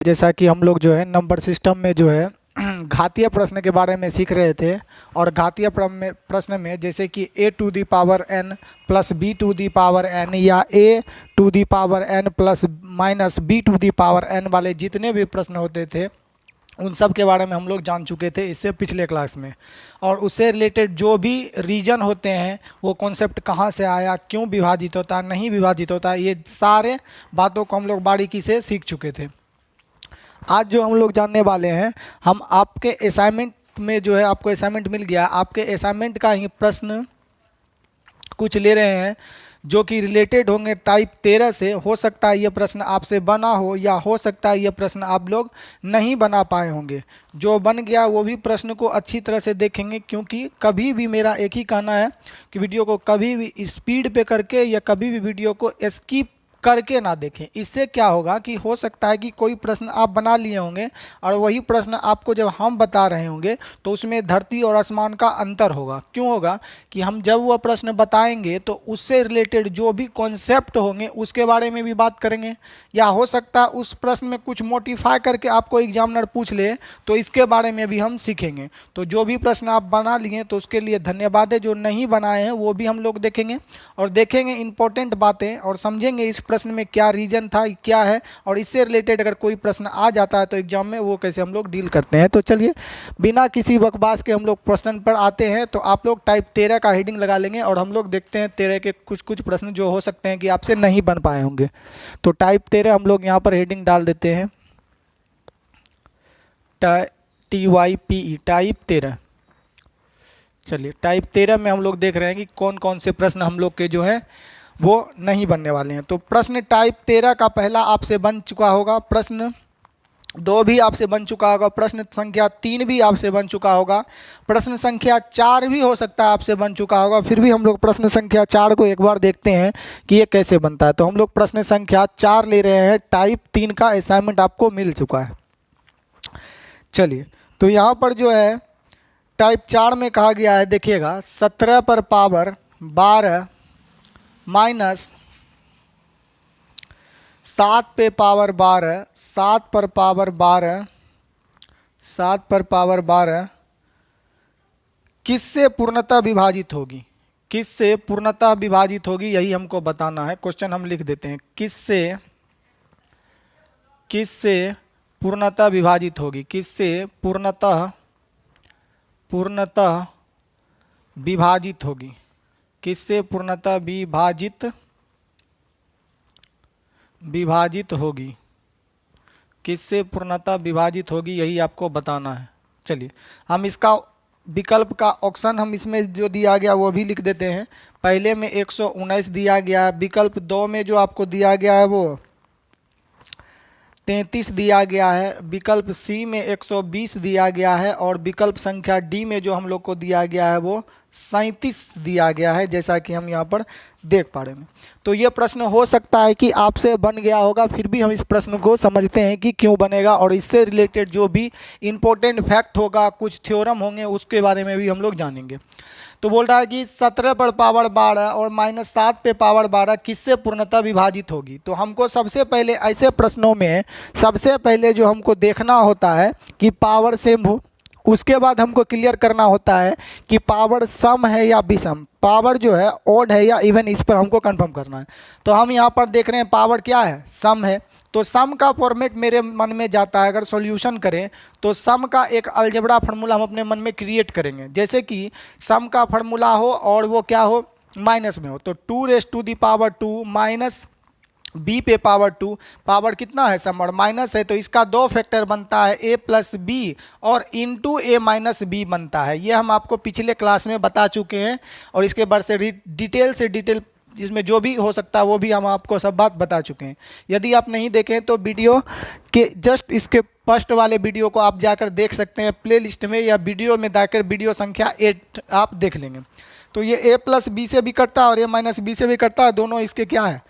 जैसा कि हम लोग जो है नंबर सिस्टम में जो है घातीय प्रश्न के बारे में सीख रहे थे। और घातीय प्रश्न में जैसे कि a to the power n plus b to the power n या a to the power n plus minus b to the power n वाले जितने भी प्रश्न होते थे उन सब के बारे में हम लोग जान चुके थे इससे पिछले क्लास में। और उससे रिलेटेड जो भी रीजन होते हैं वो कॉन्सेप्ट कहाँ से आया, क्यों विभाजित होता है, नहीं विभाजित होता है, ये सारे बातों को हम लोग बारीकी से सीख चुके थे। आज जो हम लोग जानने वाले हैं, हम आपके असाइनमेंट में जो है आपको असाइनमेंट मिल गया, आपके असाइनमेंट का ही प्रश्न कुछ ले रहे हैं जो कि रिलेटेड होंगे टाइप 13 से। हो सकता है ये प्रश्न आपसे बना हो या हो सकता है ये प्रश्न आप लोग नहीं बना पाए होंगे। जो बन गया वो भी प्रश्न को अच्छी तरह से देखेंगे, क्योंकि कभी भी मेरा एक ही कहना है कि वीडियो को कभी भी स्पीड पे करके या कभी भी वीडियो को स्किप करके ना देखें। इससे क्या होगा कि हो सकता है कि कोई प्रश्न आप बना लिए होंगे और वही प्रश्न आपको जब हम बता रहे होंगे तो उसमें धरती और आसमान का अंतर होगा। क्यों होगा कि हम जब वह प्रश्न बताएंगे तो उससे रिलेटेड जो भी कॉन्सेप्ट होंगे उसके बारे में भी बात करेंगे, या हो सकता है उस प्रश्न में कुछ मोडिफाई करके आपको एग्जामिनर पूछ ले तो इसके बारे में भी हम सीखेंगे। तो जो भी प्रश्न आप बना लिए तो उसके लिए धन्यवाद है, जो नहीं बनाए हैं वो भी हम लोग देखेंगे और देखेंगे इंपॉर्टेंट बातें और समझेंगे इस प्रश्न में क्या रीजन था, क्या है, और इससे रिलेटेड अगर कोई प्रश्न आ जाता है तो एग्जाम में वो कैसे हम लोग डील करते हैं। तो चलिए बिना किसी बकवास के हम लोग प्रश्न पर आते हैं। तो आप लोग टाइप 13 का हेडिंग लगा लेंगे और हम लोग देखते हैं 13 के कुछ प्रश्न जो हो सकते हैं कि आपसे नहीं बन पाए होंगे। तो टाइप 13 हम लोग यहाँ पर हेडिंग डाल देते हैं TYPE टाइप 13। चलिए टाइप 13 में हम लोग देख रहे हैं कि कौन कौन से प्रश्न हम लोग के जो है वो नहीं बनने वाले हैं। तो प्रश्न टाइप 13 का पहला आपसे बन चुका होगा, प्रश्न 2 भी आपसे बन चुका होगा, प्रश्न संख्या 3 भी आपसे बन चुका होगा, प्रश्न संख्या 4 भी हो सकता है आपसे बन चुका होगा। फिर भी हम लोग प्रश्न संख्या 4 को एक बार देखते हैं कि ये कैसे बनता है। तो हम लोग प्रश्न संख्या 4 ले रहे हैं, टाइप 3 का असाइनमेंट आपको मिल चुका है। चलिए तो यहाँ पर जो है टाइप 4 में कहा गया है, देखिएगा 17 पर पावर 12 माइनस 7 पे पावर 12, 7 पर पावर 12, 7 पर पावर 12 किससे पूर्णतः विभाजित होगी, किससे पूर्णतः विभाजित होगी, यही हमको बताना है। क्वेश्चन हम लिख देते हैं, किससे पूर्णतः विभाजित होगी, किससे पूर्णतः विभाजित होगी, किससे पूर्णतः विभाजित होगी, किससे पूर्णतः विभाजित होगी, यही आपको बताना है। चलिए हम इसका विकल्प का ऑप्शन हम इसमें जो दिया गया वो भी लिख देते हैं। पहले में 119 दिया गया है, विकल्प 2 में जो आपको दिया गया है वो 33 दिया गया है, विकल्प सी में 120 दिया गया है और विकल्प संख्या डी में जो हम लोग को दिया गया है वो 37 दिया गया है, जैसा कि हम यहाँ पर देख पा रहे हैं। तो ये प्रश्न हो सकता है कि आपसे बन गया होगा, फिर भी हम इस प्रश्न को समझते हैं कि क्यों बनेगा और इससे रिलेटेड जो भी इंपॉर्टेंट फैक्ट होगा, कुछ थ्योरम होंगे, उसके बारे में भी हम लोग जानेंगे। तो बोल रहा है कि 17 पर पावर 12 और माइनस 7 पे पावर 12 किससे पूर्णतः विभाजित होगी। तो हमको सबसे पहले ऐसे प्रश्नों में सबसे पहले जो हमको देखना होता है कि पावर सेम हो, उसके बाद हमको क्लियर करना होता है कि पावर सम है या विषम, पावर जो है ऑड है या इवन, इस पर हमको कंफर्म करना है। तो हम यहाँ पर देख रहे हैं पावर क्या है, सम है। तो सम का फॉर्मेट मेरे मन में जाता है, अगर सॉल्यूशन करें तो सम का एक अलजेब्रा फार्मूला हम अपने मन में क्रिएट करेंगे। जैसे कि सम का फार्मूला हो और वो क्या हो, माइनस में हो, तो 2 raise to the power 2 minus b पे पावर 2, पावर कितना है सम और माइनस है, तो इसका 2 फैक्टर बनता है a प्लस बी और इंटू a माइनस बी बनता है। ये हम आपको पिछले क्लास में बता चुके हैं और इसके बाद से डिटेल जिसमें जो भी हो सकता है वो भी हम आपको सब बात बता चुके हैं। यदि आप नहीं देखें तो वीडियो के जस्ट इसके फर्स्ट वाले वीडियो को आप जाकर देख सकते हैं प्ले लिस्ट में, या वीडियो में जाकर वीडियो संख्या 8 आप देख लेंगे। तो ये a प्लस बी से भी कटता है और a माइनस बी से भी कटता है, दोनों इसके क्या है,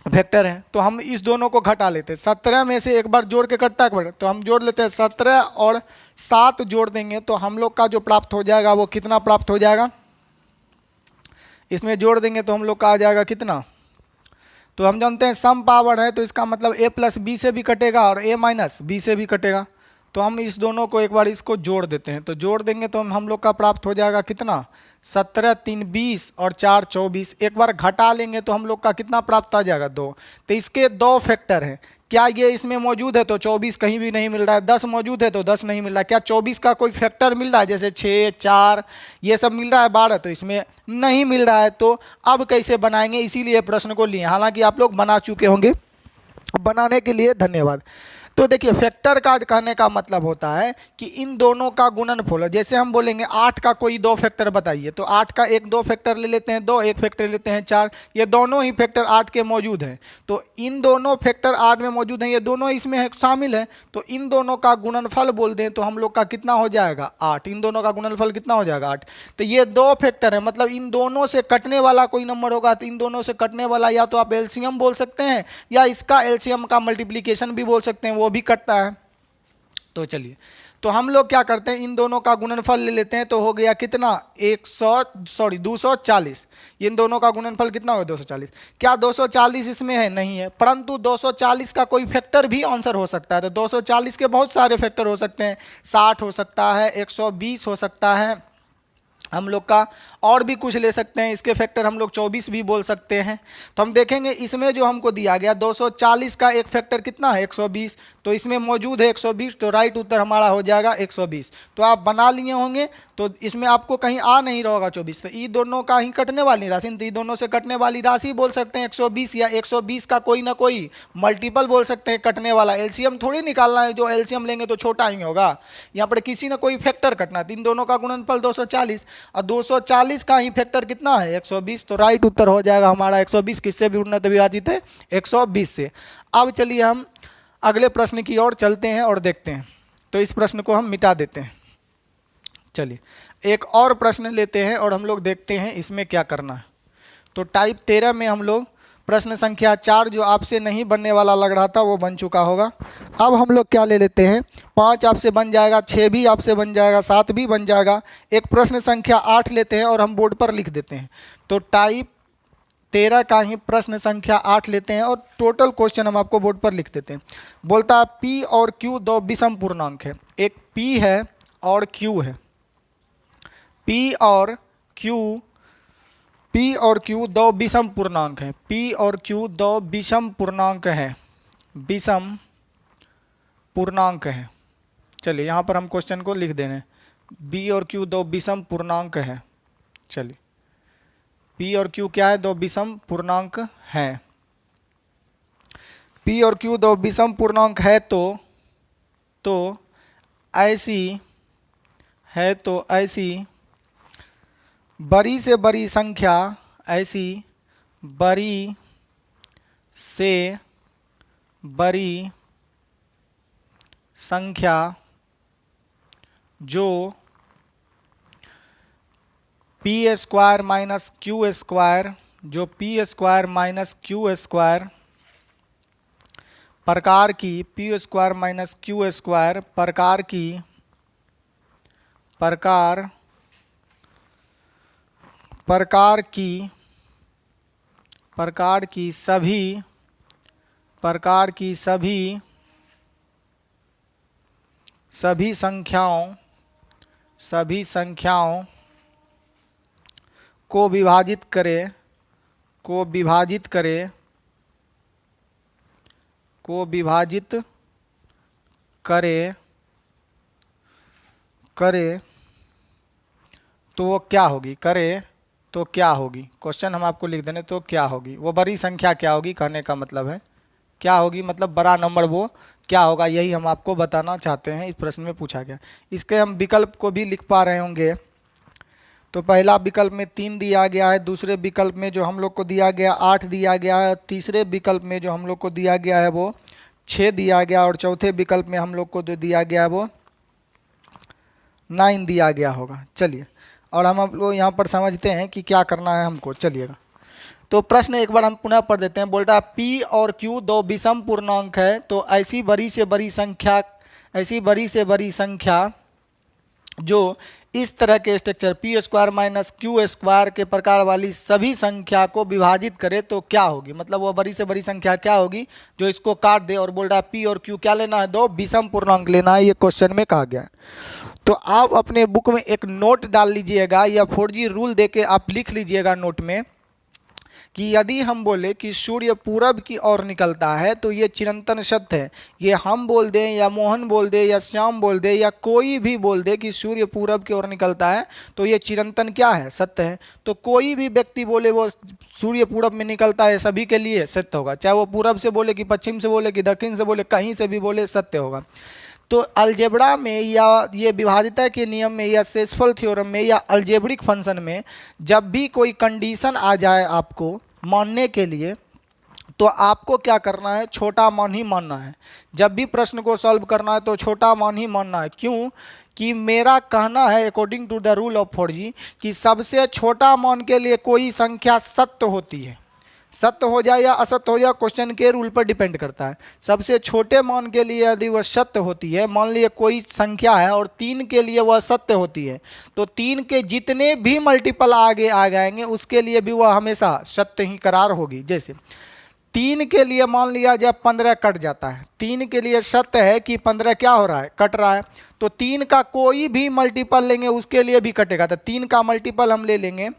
वेक्टर हैं। तो हम इस दोनों को घटा लेते हैं, 17 में से एक बार जोड़ के कटता है, तो हम जोड़ लेते हैं 17 और 7 जोड़ देंगे तो हम लोग का जो प्राप्त हो जाएगा वो कितना प्राप्त हो जाएगा, इसमें जोड़ देंगे तो हम लोग का आ जाएगा कितना, तो हम जानते हैं सम पावर है तो इसका मतलब a प्लस बी से भी कटेगा और a माइनस बी से भी कटेगा। तो हम इस दोनों को एक बार इसको जोड़ देते हैं, तो जोड़ देंगे तो हम लोग का प्राप्त हो जाएगा कितना, 17 3 20 और 4 24। एक बार घटा लेंगे तो हम लोग का कितना प्राप्त आ जाएगा 2। तो इसके 2 फैक्टर हैं, क्या ये इसमें मौजूद है तो 24 कहीं भी नहीं मिल रहा है, 10 मौजूद है तो 10 नहीं मिल रहा है, क्या 24 का कोई फैक्टर मिल रहा है जैसे 6 4 ये सब मिल रहा है 12, तो इसमें नहीं मिल रहा है। तो अब कैसे बनाएंगे, इसीलिए प्रश्न को लिए, हालांकि आप लोग बना चुके होंगे, बनाने के लिए धन्यवाद। तो देखिए फैक्टर का कहने का मतलब होता है कि इन दोनों का गुणनफल, जैसे हम बोलेंगे 8 का कोई 2 फैक्टर बताइए, तो 8 का एक 2 फैक्टर ले लेते हैं 2, एक फैक्टर ले लेते हैं 4, ये दोनों ही फैक्टर 8 के मौजूद हैं। तो इन दोनों फैक्टर 8 में मौजूद हैं, ये दोनों इसमें शामिल है, तो इन दोनों का गुणनफल बोल दें तो हम लोग का कितना हो जाएगा 8। इन दोनों का गुणनफल कितना हो जाएगा 8। तो ये 2 फैक्टर है, मतलब इन दोनों से कटने वाला कोई नंबर होगा, तो इन दोनों से कटने वाला या तो आप एलसीएम बोल सकते हैं या इसका एलसीएम का मल्टीप्लीकेशन भी बोल सकते हैं, वो भी कटता है। तो चलिए, तो हम लोग क्या करते हैं, इन दोनों का गुणनफल ले लेते हैं, तो हो गया कितना 240। इन दोनों का गुणनफल कितना होगा 240। क्या 240 इसमें है, नहीं है, परंतु 240 का कोई फैक्टर भी आंसर हो सकता है। तो 240 के बहुत सारे फैक्टर हो सकते हैं, 60 हो सकता है, 120 हो सकता है, हम लोग का और भी कुछ ले सकते हैं, इसके फैक्टर हम लोग 24 भी बोल सकते हैं। तो हम देखेंगे इसमें जो हमको दिया गया 240 का एक फैक्टर कितना है 120, तो इसमें मौजूद है 120, तो राइट उत्तर हमारा हो जाएगा 120। तो आप बना लिए होंगे, तो इसमें आपको कहीं आ नहीं रहा होगा 24, तो ये दोनों का ही कटने वाली राशि, तो ये दोनों से कटने वाली राशि बोल सकते हैं 120, या 120 का कोई ना कोई मल्टीपल बोल सकते हैं कटने वाला। एलसीएम थोड़ी निकालना है, जो एलसीएम लेंगे तो छोटा ही होगा, यहाँ पर किसी ना कोई फैक्टर कटना। तो इन दोनों का गुणनफल 240 और 240 का ही फैक्टर कितना है 120, तो राइट उत्तर हो जाएगा हमारा 120। किससे भी उन्नत विभाजित है 120 से। अब चलिए हम अगले प्रश्न की ओर चलते हैं और देखते हैं, तो इस प्रश्न को हम मिटा देते हैं। चलिए एक और प्रश्न लेते हैं और हम लोग देखते हैं इसमें क्या करना है। तो टाइप 13 में हम लोग प्रश्न संख्या 4 जो आपसे नहीं बनने वाला लग रहा था वो बन चुका होगा। अब हम लोग क्या ले लेते हैं, 5 आपसे बन जाएगा, 6 भी आपसे बन जाएगा, 7 भी बन जाएगा, एक प्रश्न संख्या 8 लेते हैं और हम बोर्ड पर लिख देते हैं। तो टाइप 13 का ही प्रश्न संख्या 8 लेते हैं और टोटल क्वेश्चन हम आपको बोर्ड पर लिख देते हैं। बोलता है P और Q 2 विषम पूर्णांक है, एक P है और Q है, P और Q 2 विषम पूर्णांक है, P और Q 2 विषम पूर्णांक है, विषम पूर्णांक है। चलिए यहाँ पर हम क्वेश्चन को लिख देंगे, B और Q 2 विषम पूर्णांक है। चलिए P और Q क्या है, 2 विषम पूर्णांक है। P और Q 2 विषम पूर्णांक है तो ऐसी बड़ी से बड़ी संख्या, ऐसी बड़ी से बड़ी संख्या जो P square minus Q square, जो P square minus Q square प्रकार की, P square minus Q square प्रकार की सभी संख्याओं को विभाजित करे तो वो क्या होगी, करे तो क्या होगी। क्वेश्चन हम आपको लिख देने, तो क्या होगी, वो बड़ी संख्या क्या होगी, कहने का मतलब है क्या होगी, मतलब बड़ा नंबर वो क्या होगा, यही हम आपको बताना चाहते हैं। इस प्रश्न में पूछा गया, इसके हम विकल्प को भी लिख पा रहे होंगे। तो पहला विकल्प में 3 दिया गया है, दूसरे विकल्प में जो हम लोग को दिया गया 8 दिया गया है, तीसरे विकल्प में जो हम लोग को दिया गया है वो 6 दिया गया, और चौथे विकल्प में हम लोग को जो दिया गया है वो 9 दिया गया होगा। चलिए और हम लोग यहाँ पर समझते हैं कि क्या करना है हमको। चलिएगा, तो प्रश्न एक बार हम पुनः पढ़ देते हैं। बोलता है P और Q 2 विषम पूर्णांक है, तो ऐसी बड़ी से बड़ी संख्या जो इस तरह के structure P square minus Q square के प्रकार वाली सभी संख्या को विभाजित करे तो क्या होगी, मतलब वो बड़ी से बड़ी संख्या क्या होगी जो इसको काट दे और बोल रहा है पी और क्यू क्या लेना है, दो विषम पूर्णांक लेना है, ये क्वेश्चन में कहा गया है। तो आप अपने बुक में एक नोट डाल लीजिएगा या 4G रूल देके आप लिख लीजिएगा नोट में कि यदि हम बोले कि सूर्य पूरब की ओर निकलता है तो ये चिरंतन सत्य है। ये हम बोल दें या मोहन बोल दे या श्याम बोल दे या कोई भी बोल दे कि सूर्य पूरब की ओर निकलता है तो ये चिरंतन क्या है, सत्य है। तो कोई भी व्यक्ति बोले वो सूर्य पूरब में निकलता है, सभी के लिए सत्य होगा, चाहे वो पूरब से बोले कि पश्चिम से बोले कि दक्षिण से बोले, कहीं से भी बोले सत्य होगा। तो अलजेब्रा में या ये विभाज्यता के नियम में या शेषफल थ्योरम में या अलजेब्रिक फंक्शन में जब भी कोई कंडीशन आ जाए आपको मानने के लिए तो आपको क्या करना है, छोटा मान ही मानना है। जब भी प्रश्न को सॉल्व करना है तो छोटा मान ही मानना है। क्यों कि मेरा कहना है according to the rule of 4G कि सबसे छोटा मान के लिए कोई संख्या सत्य होती है, सत्य हो जाए या असत्य हो जाए क्वेश्चन के रूल पर डिपेंड करता है। सबसे छोटे मान के लिए यदि वह सत्य होती है, मान लीजिए कोई संख्या है और 3 के लिए वह सत्य होती है, तो 3 के जितने भी मल्टीपल आगे आ जाएंगे उसके लिए भी वह हमेशा सत्य ही करार होगी। जैसे 3 के लिए मान लिया जाए 15 कट जाता है, 3 के लिए सत्य है कि 15 क्या हो रहा है, कट रहा है, तो 3 का कोई भी मल्टीपल लेंगे उसके लिए भी कटेगा। तो 3 का मल्टीपल हम ले लेंगे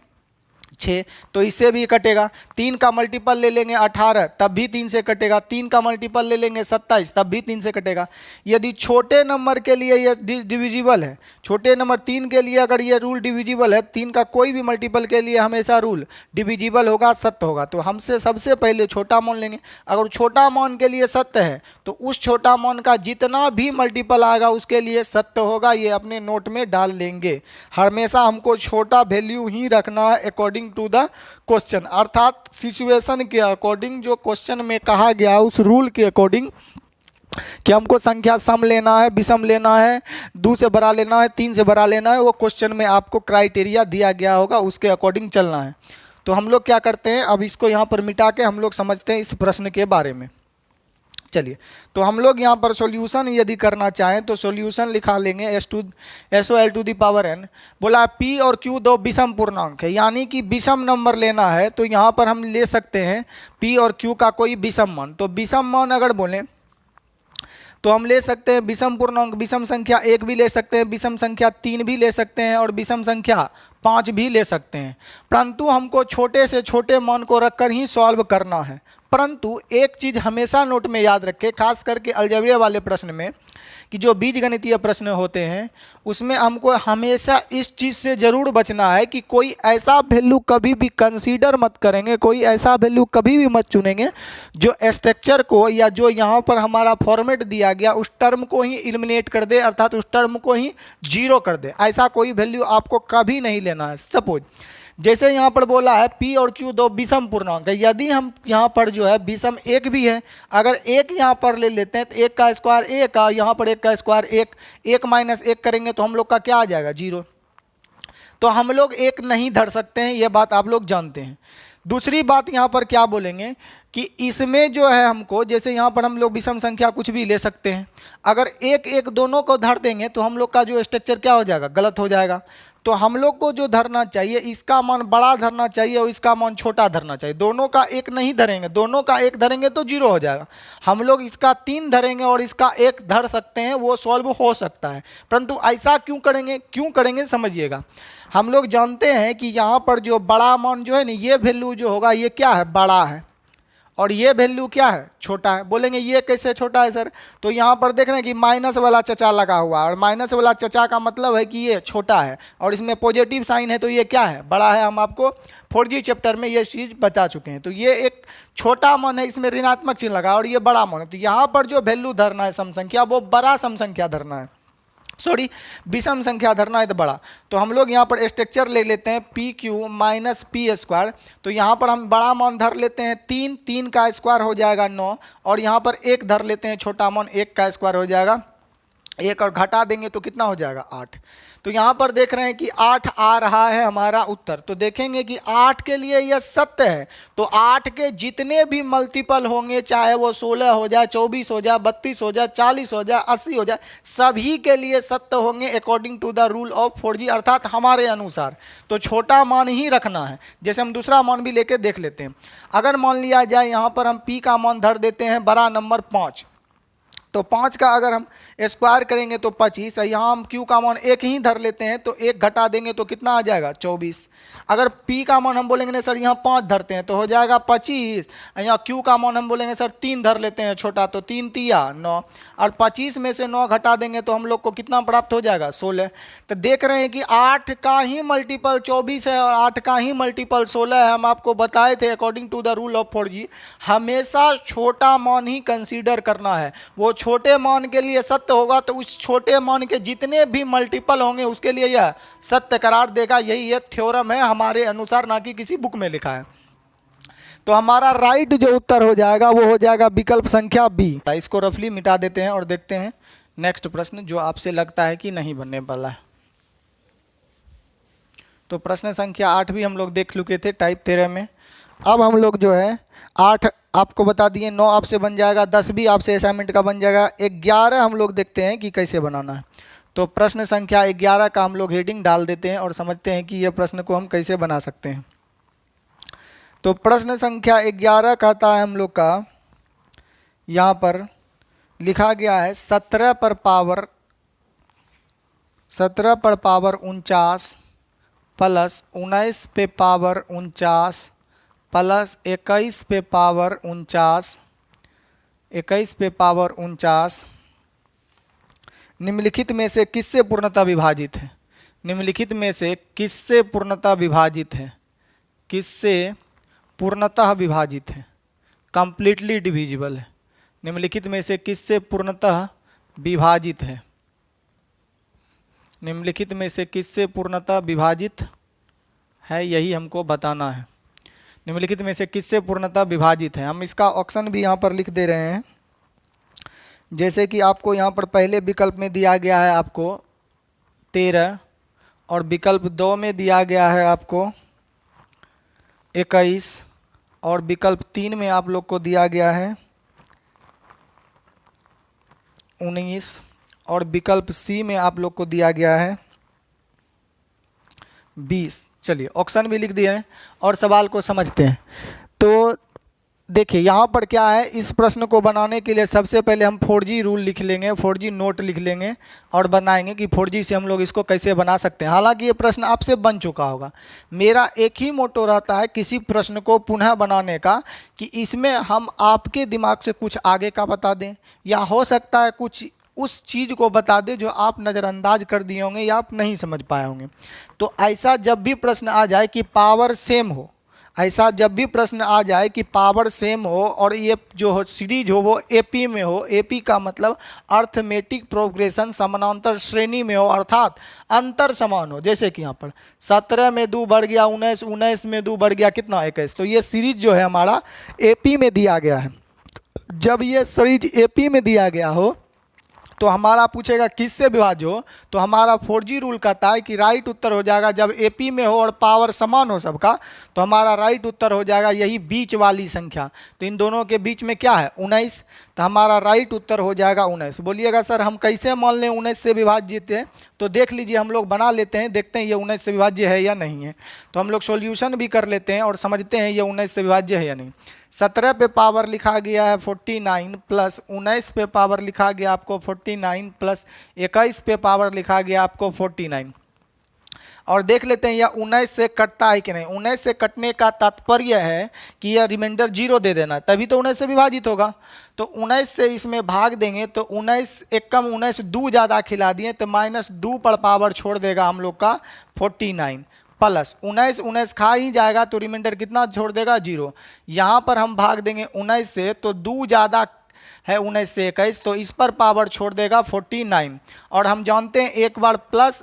6 तो इससे भी कटेगा। 3 का मल्टीपल ले लेंगे 18 तब भी 3 से कटेगा। 3 का मल्टीपल ले लेंगे 27 तब भी 3 से कटेगा। यदि छोटे नंबर के लिए ये डिविजिबल है, छोटे नंबर 3 के लिए अगर ये रूल डिविजिबल है, 3 का कोई भी मल्टीपल के लिए हमेशा रूल डिविजिबल होगा, सत्य होगा। तो हमसे सबसे पहले छोटा मान लेंगे। अगर छोटा मान के लिए सत्य है तो उस छोटा मान का जितना भी मल्टीपल आएगा उसके लिए सत्य होगा, ये अपने नोट में डाल लेंगे। हमेशा हमको छोटा वैल्यू ही रखना है अकॉर्डिंग टू द क्वेश्चन, अर्थात सिचुएशन के अकॉर्डिंग, जो क्वेश्चन में कहा गया उस रूल के अकॉर्डिंग कि हमको संख्या सम लेना है, विषम लेना है, 2 से बड़ा लेना है, 3 से बड़ा लेना है, वो क्वेश्चन में आपको क्राइटेरिया दिया गया होगा, उसके अकॉर्डिंग चलना है। तो हम लोग क्या करते हैं, अब इसको यहाँ पर मिटा के हम लोग समझते हैं इस प्रश्न के बारे में। चलिए, तो हम लोग यहाँ पर सॉल्यूशन यदि करना चाहें तो सॉल्यूशन लिखा लेंगे SOL to the power n। बोला p और q दो विषम पूर्णांक है, यानी कि विषम नंबर लेना है तो यहाँ पर हम ले सकते हैं p और q का कोई विषम मान। तो विषम मान अगर बोलें तो हम ले सकते हैं विषम पूर्णांक, विषम संख्या 1 भी ले सकते हैं, विषम संख्या 3 भी ले सकते हैं और विषम संख्या 5 भी ले सकते हैं। परंतु हमको छोटे से छोटे मान को रखकर ही सॉल्व करना है। परंतु एक चीज़ हमेशा नोट में याद रखें, खास करके अलजेब्रा वाले प्रश्न में, कि जो बीजगणितीय प्रश्न होते हैं उसमें हमको हमेशा इस चीज़ से ज़रूर बचना है कि कोई ऐसा वैल्यू कभी भी कंसीडर मत करेंगे, कोई ऐसा वैल्यू कभी भी मत चुनेंगे जो स्ट्रक्चर को या जो यहाँ पर हमारा फॉर्मेट दिया गया उस टर्म को ही एलिमिनेट कर दे, अर्थात उस टर्म को ही जीरो कर दे। ऐसा कोई वैल्यू आपको कभी नहीं लेना है। सपोज जैसे यहाँ पर बोला है p और q दो विषम पूर्णांक है, यदि हम यहाँ पर जो है विषम 1 भी है, अगर 1 यहाँ पर ले लेते हैं तो 1 का स्क्वायर 1 और यहाँ पर 1 का स्क्वायर 1, 1 माइनस 1 करेंगे तो हम लोग का क्या आ जाएगा, 0। तो हम लोग 1 नहीं धर सकते हैं, ये बात आप लोग जानते हैं। दूसरी बात यहाँ पर क्या बोलेंगे कि इसमें जो है हमको, जैसे यहाँ पर हम लोग विषम संख्या कुछ भी ले सकते हैं, अगर 1 1 दोनों को धर देंगे तो हम लोग का जो स्ट्रक्चर क्या हो जाएगा, गलत हो जाएगा। तो हम लोग को जो धरना चाहिए इसका मान बड़ा धरना चाहिए और इसका मान छोटा धरना चाहिए। दोनों का 1 नहीं धरेंगे, दोनों का 1 धरेंगे तो 0 हो जाएगा। हम लोग इसका 3 धरेंगे और इसका 1 धर सकते हैं, वो सॉल्व हो सकता है। परंतु ऐसा क्यों करेंगे समझिएगा। हम लोग जानते हैं कि यहाँ पर जो बड़ा मान जो है ना, ये वैल्यू जो होगा ये क्या है, बड़ा है, और ये वैल्यू क्या है, छोटा है। बोलेंगे ये कैसे छोटा है सर, तो यहाँ पर देख रहे हैं कि माइनस वाला चचा लगा हुआ है और माइनस वाला चचा का मतलब है कि ये छोटा है और इसमें पॉजिटिव साइन है तो ये क्या है, बड़ा है। हम आपको 4G चैप्टर में ये चीज़ बता चुके हैं। तो ये एक छोटा मान है, इसमें ऋणात्मक चिन्ह लगा और ये बड़ा मान है। तो यहाँ पर जो वैल्यू धरना है सम संख्या, वो बड़ा सम संख्या धरना है, सॉरी विषम संख्या धरना है तो बड़ा। तो हम लोग यहाँ पर स्ट्रक्चर ले लेते हैं P Q minus P square. तो यहाँ पर हम बड़ा मान धर लेते हैं 3, 3 का स्क्वायर हो जाएगा 9, और यहाँ पर 1 धर लेते हैं छोटा मान, 1 का स्क्वायर हो जाएगा एक और घटा देंगे तो कितना हो जाएगा 8। तो यहाँ पर देख रहे हैं कि 8 आ रहा है हमारा उत्तर। तो देखेंगे कि 8 के लिए यह सत्य है, तो 8 के जितने भी मल्टीपल होंगे, चाहे वो 16 हो जाए, 24 हो जाए, 32 हो जाए, 40 हो जाए, 80 हो जाए, सभी के लिए सत्य होंगे according to the rule of 4G, अर्थात हमारे अनुसार। तो छोटा मान ही रखना है। जैसे हम दूसरा मान भी लेके देख लेते हैं। अगर मान लिया जाए यहाँ पर हम p का मान धर देते हैं बड़ा नंबर 5, तो 5 का अगर हम स्क्वायर करेंगे तो 25, यहाँ हम q का मान 1 ही धर लेते हैं, तो 1 घटा देंगे तो कितना आ जाएगा 24। अगर p का मान हम बोलेंगे नहीं सर यहाँ 5 धरते हैं तो हो जाएगा 25, यहाँ q का मान हम बोलेंगे सर 3 धर लेते हैं छोटा, तो 3 तिया 9, और 25 में से 9 घटा देंगे तो हम लोग को कितना प्राप्त हो जाएगा 16। तो देख रहे हैं कि 8 का ही मल्टीपल 24 है और 8 का ही मल्टीपल 16 है। हम आपको बताए थे according to the rule of 4G हमेशा छोटा मान ही कंसीडर करना है। वो छोटे मान के लिए सत्य होगा तो उस छोटे मान के जितने भी मल्टीपल होंगे उसके लिए यह सत्य करार देगा। यही ये थ्योरम है हमारे अनुसार, ना कि किसी बुक में लिखा है। तो हमारा राइट जो उत्तर हो जाएगा वो हो जाएगा विकल्प संख्या बी। इसको रफली मिटा देते हैं और देखते हैं नेक्स्ट प्रश्न जो आपसे लगता है कि नहीं बनने वाला है। तो प्रश्न संख्या 8 भी हम लोग देख चुके थे टाइप 13 में। अब हम लोग जो है 8 आपको बता दिए, 9 आपसे बन जाएगा, 10 भी आपसे असाइनमेंट का बन जाएगा, 11 हम लोग देखते हैं कि कैसे बनाना है। तो प्रश्न संख्या 11 का हम लोग हेडिंग डाल देते हैं और समझते हैं कि यह प्रश्न को हम कैसे बना सकते हैं। तो प्रश्न संख्या 11 कहता है हम लोग का, यहाँ पर लिखा गया है 17 पर पावर 49 प्लस 19 पे पावर 49 प्लस 21 पे पावर 49 निम्नलिखित में से किससे पूर्णतः विभाजित है? निम्नलिखित में से किससे पूर्णतः विभाजित है? किससे पूर्णतः विभाजित है? कंप्लीटली डिविजिबल है। निम्नलिखित में से किससे पूर्णतः विभाजित है? निम्नलिखित में से किससे पूर्णतः विभाजित है, यही हमको बताना है। निम्नलिखित में से किससे पूर्णतः विभाजित है? हम इसका ऑप्शन भी यहाँ पर लिख दे रहे हैं। जैसे कि आपको यहाँ पर पहले विकल्प में दिया गया है आपको 13 और विकल्प 2 में दिया गया है आपको 21 और विकल्प 3 में आप लोग को दिया गया है 19 और विकल्प सी में आप लोग को दिया गया है 20। चलिए ऑप्शन भी लिख दिए हैं और सवाल को समझते हैं। तो देखिए यहाँ पर क्या है, इस प्रश्न को बनाने के लिए सबसे पहले हम 4G रूल लिख लेंगे, 4G नोट लिख लेंगे और बनाएंगे कि 4G से हम लोग इसको कैसे बना सकते हैं। हालांकि ये प्रश्न आपसे बन चुका होगा। मेरा एक ही मोटो रहता है किसी प्रश्न को पुनः बनाने का कि इसमें हम आपके दिमाग से कुछ आगे का बता दें या हो सकता है कुछ उस चीज़ को बता दें जो आप नज़रअंदाज कर दिए होंगे या आप नहीं समझ पाए होंगे। तो ऐसा जब भी प्रश्न आ जाए कि पावर सेम हो, ऐसा जब भी प्रश्न आ जाए कि पावर सेम हो और ये जो हो सीरीज हो वो एपी में हो, एपी का मतलब अर्थमेटिक प्रोग्रेशन समानांतर श्रेणी में हो अर्थात अंतर समान हो। जैसे कि यहाँ पर 17 में 2 बढ़ गया 19, 19 में 2 बढ़ गया कितना 21। तो ये सीरीज जो है हमारा एपी में दिया गया है। जब ये सीरीज एपी में दिया गया हो तो हमारा पूछेगा किससे विभाज्य हो, तो हमारा 4G रूल कहता है कि राइट उत्तर हो जाएगा जब एपी में हो और पावर समान हो सबका, तो हमारा राइट उत्तर हो जाएगा यही बीच वाली संख्या। तो इन दोनों के बीच में क्या है 19, तो हमारा राइट उत्तर हो जाएगा 19। बोलिएगा सर हम कैसे मान लें 19 से विभाज्य है? तो देख लीजिए हम लोग बना लेते हैं, देखते हैं ये 19 से विभाज्य है या नहीं है। तो हम लोग सॉल्यूशन भी कर लेते हैं और समझते हैं ये 19 से विभाज्य है या नहीं। 17 पे पावर लिखा गया है 49 प्लस 19 पे पावर लिखा गया आपको 49 प्लस 21 पे पावर लिखा गया आपको 49। और देख लेते हैं यह 19 से कटता है कि नहीं। 19 से कटने का तात्पर्य है कि यह रिमाइंडर 0 दे देना, तभी तो 19 से विभाजित होगा। तो 19 से इसमें भाग देंगे तो 19 एक कम 19 2 ज़्यादा खिला दिए तो -2 पर पावर छोड़ देगा हम लोग का 49 प्लस 19 खा ही जाएगा तो रिमाइंडर कितना छोड़ देगा 0। यहाँ पर हम भाग देंगे 19 से तो 2 ज़्यादा है 19 से 21, तो इस पर पावर छोड़ देगा 49। और हम जानते हैं एक बार प्लस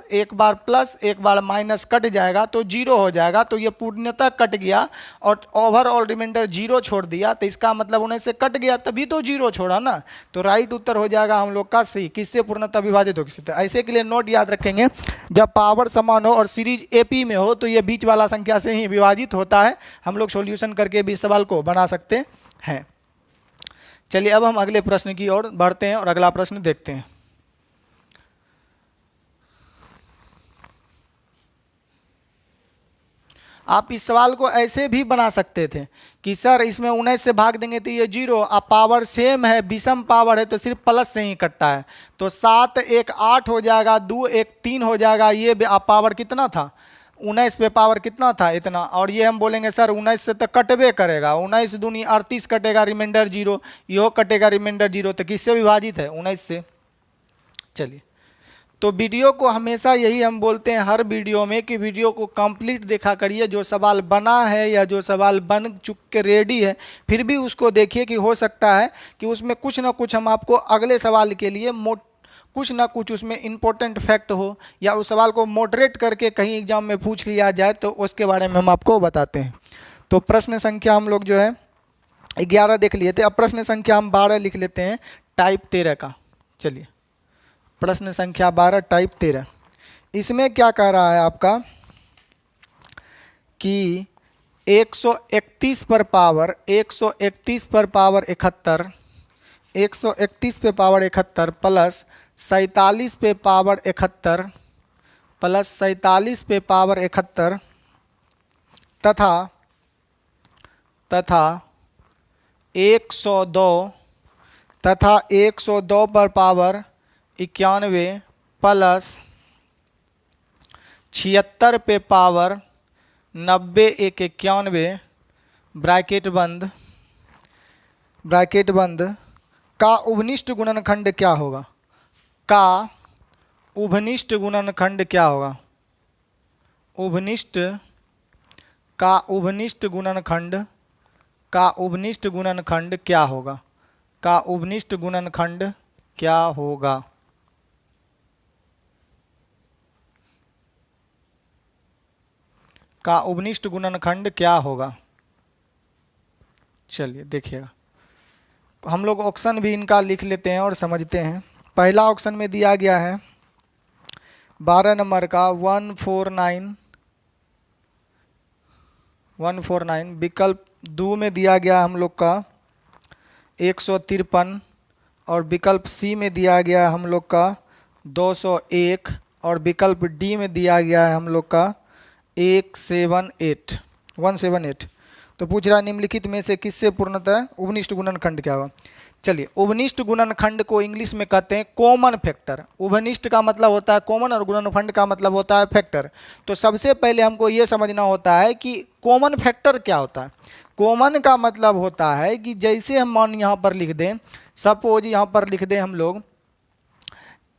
एक बार माइनस कट जाएगा तो जीरो हो जाएगा, तो ये पूर्णतः कट गया और ओवरऑल रिमाइंडर जीरो छोड़ दिया, तो इसका मतलब 19 से कट गया तभी तो जीरो छोड़ा ना। तो राइट उत्तर हो जाएगा हम लोग का सी, किससे पूर्णतः विभाजित हो किससे। ऐसे के लिए नोट याद रखेंगे, जब पावर समान हो और सीरीज एपी में हो तो ये बीच वाला संख्या से ही विभाजित होता है। हम लोग सॉल्यूशन करके भी सवाल को बना सकते हैं। चलिए अब हम अगले प्रश्न की ओर बढ़ते हैं और अगला प्रश्न देखते हैं। आप इस सवाल को ऐसे भी बना सकते थे कि सर इसमें 19 से भाग देंगे तो ये जीरो, अब पावर सेम है, विषम पावर है तो सिर्फ प्लस से ही कटता है, तो 7 1 8 हो जाएगा, 2 1 3 हो जाएगा। ये अब पावर कितना था 19 पे पावर कितना था इतना, और ये हम बोलेंगे सर 19 से तो कटबे करेगा, 19 दूनी 38 कटेगा, रिमाइंडर जीरो, यो कटेगा रिमाइंडर जीरो, तो किससे विभाजित है 19 से। चलिए तो वीडियो को हमेशा यही हम बोलते हैं हर वीडियो में कि वीडियो को कंप्लीट देखा करिए, जो सवाल बना है या जो सवाल बन चुक के रेडी है फिर भी उसको देखिए कि हो सकता है कि उसमें कुछ ना कुछ हम आपको अगले सवाल के लिए कुछ ना कुछ उसमें इम्पोर्टेंट फैक्ट हो या उस सवाल को मॉडरेट करके कहीं एग्जाम में पूछ लिया जाए तो उसके बारे में हम आपको बताते हैं। तो प्रश्न संख्या हम लोग जो है 11 देख लिए थे, अब प्रश्न संख्या हम 12 लिख लेते हैं टाइप 13 का। चलिए प्रश्न संख्या 12 टाइप 13, इसमें क्या कह रहा है आपका कि 131 पर पावर 131 पर पावर 71, 131 पे पावर 71 प्लस 47 पे पावर 71 प्लस 47 पे पावर 71 तथा 102 पर पावर 91 प्लस 76 पे पावर 90 1 91 ब्रैकेट बंद का उभनिष्ठ गुणनखंड क्या होगा, का उभनिष्ठ गुणनखंड क्या होगा, उभनिष्ठ गुणनखंड का उभनिष्ठ गुणनखंड क्या होगा, का उभनिष्ठ गुणनखंड क्या होगा। का उभनिष्ठ गुणनखंड क्या होगा। चलिए देखिएगा, हम लोग ऑप्शन भी इनका लिख लेते हैं और समझते हैं। पहला ऑप्शन में दिया गया है 12 नंबर का 149, विकल्प 2 में दिया गया हम लोग का 153 और विकल्प सी में दिया गया है हम लोग का 201 और विकल्प डी में दिया गया है हम लोग का 178। तो पूछ रहा निम्नलिखित में से किससे पूर्णतः उभनिष्ठ गुणनखंड क्या होगा। चलिए उभनिष्ठ गुणनखंड को इंग्लिश में कहते हैं कॉमन फैक्टर। उभनिष्ठ का मतलब होता है कॉमन और गुणनखंड का मतलब होता है फैक्टर। तो सबसे पहले हमको ये समझना होता है कि कॉमन फैक्टर क्या होता है। कॉमन का मतलब होता है कि जैसे हम मान यहाँ पर लिख दें, सपोज यहाँ पर लिख दें हम लोग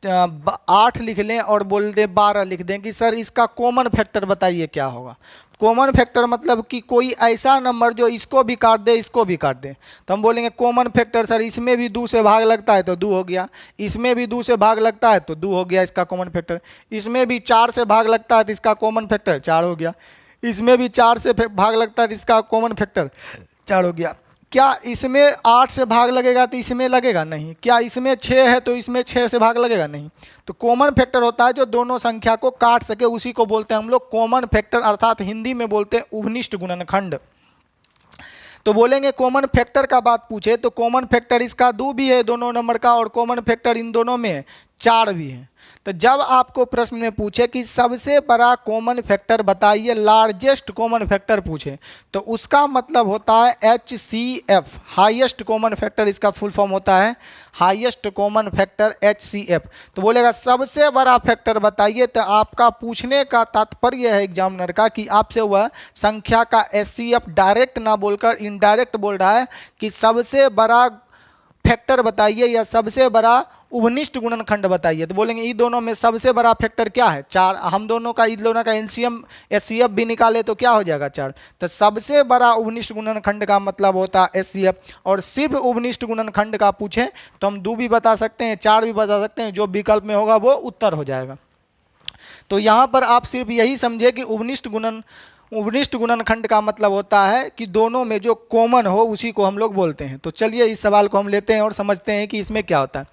8 लिख लें और बोल दें 12 लिख दें कि सर इसका कॉमन फैक्टर बताइए क्या होगा। कॉमन फैक्टर मतलब कि कोई ऐसा नंबर जो इसको भी काट दे इसको भी काट दे, तो हम बोलेंगे कॉमन फैक्टर सर इसमें भी 2 से भाग लगता है तो 2 हो गया, इसमें भी 2 से भाग लगता है तो 2 हो गया इसका कॉमन फैक्टर, इसमें भी 4 से भाग लगता है तो इसका कॉमन फैक्टर 4 हो गया, इसमें भी 4 से भाग लगता है तो इसका कॉमन फैक्टर 4 हो गया। क्या इसमें 8 से भाग लगेगा तो इसमें लगेगा नहीं, क्या इसमें 6 है तो इसमें 6 से भाग लगेगा नहीं। तो कॉमन फैक्टर होता है जो दोनों संख्या को काट सके, उसी को बोलते हैं हम लोग कॉमन फैक्टर, अर्थात हिंदी में बोलते हैं उभनिष्ठ गुणनखंड। तो बोलेंगे कॉमन फैक्टर का बात पूछे तो कॉमन फैक्टर इसका 2 भी है दोनों नंबर का और कॉमन फैक्टर इन दोनों में 4 भी है। तो जब आपको प्रश्न में पूछे कि सबसे बड़ा कॉमन फैक्टर बताइए, लार्जेस्ट कॉमन फैक्टर पूछे, तो उसका मतलब होता है HCF, हाईएस्ट कॉमन फैक्टर, इसका फुल फॉर्म होता है हाईएस्ट कॉमन फैक्टर HCF। तो बोलेगा सबसे बड़ा फैक्टर बताइए, तो आपका पूछने का तात्पर्य है एग्जामिनर का कि आपसे वह संख्या का HCF डायरेक्ट ना बोलकर इनडायरेक्ट बोल रहा है कि सबसे बड़ा फैक्टर बताइए या सबसे बड़ा उभनिष्ठ गुणनखंड बताइए। तो बोलेंगे इन दोनों में सबसे बड़ा फैक्टर क्या है? 4। हम दोनों का इन दोनों का एलसीएम एचसीएफ भी निकाले तो क्या हो जाएगा? 4। तो सबसे बड़ा उभनिष्ठ गुणनखंड का मतलब होता है एचसीएफ। और सिर्फ उभनिष्ठ गुणनखंड का पूछें तो हम 2 भी बता सकते हैं, 4 भी बता सकते हैं, जो विकल्प में होगा वो उत्तर हो जाएगा। तो यहाँ पर आप सिर्फ यही समझे कि उभनिष्ठ गुणनखंड का मतलब होता है कि दोनों में जो कॉमन हो उसी को हम लोग बोलते हैं। तो चलिए इस सवाल को हम लेते हैं और समझते हैं कि इसमें क्या होता है।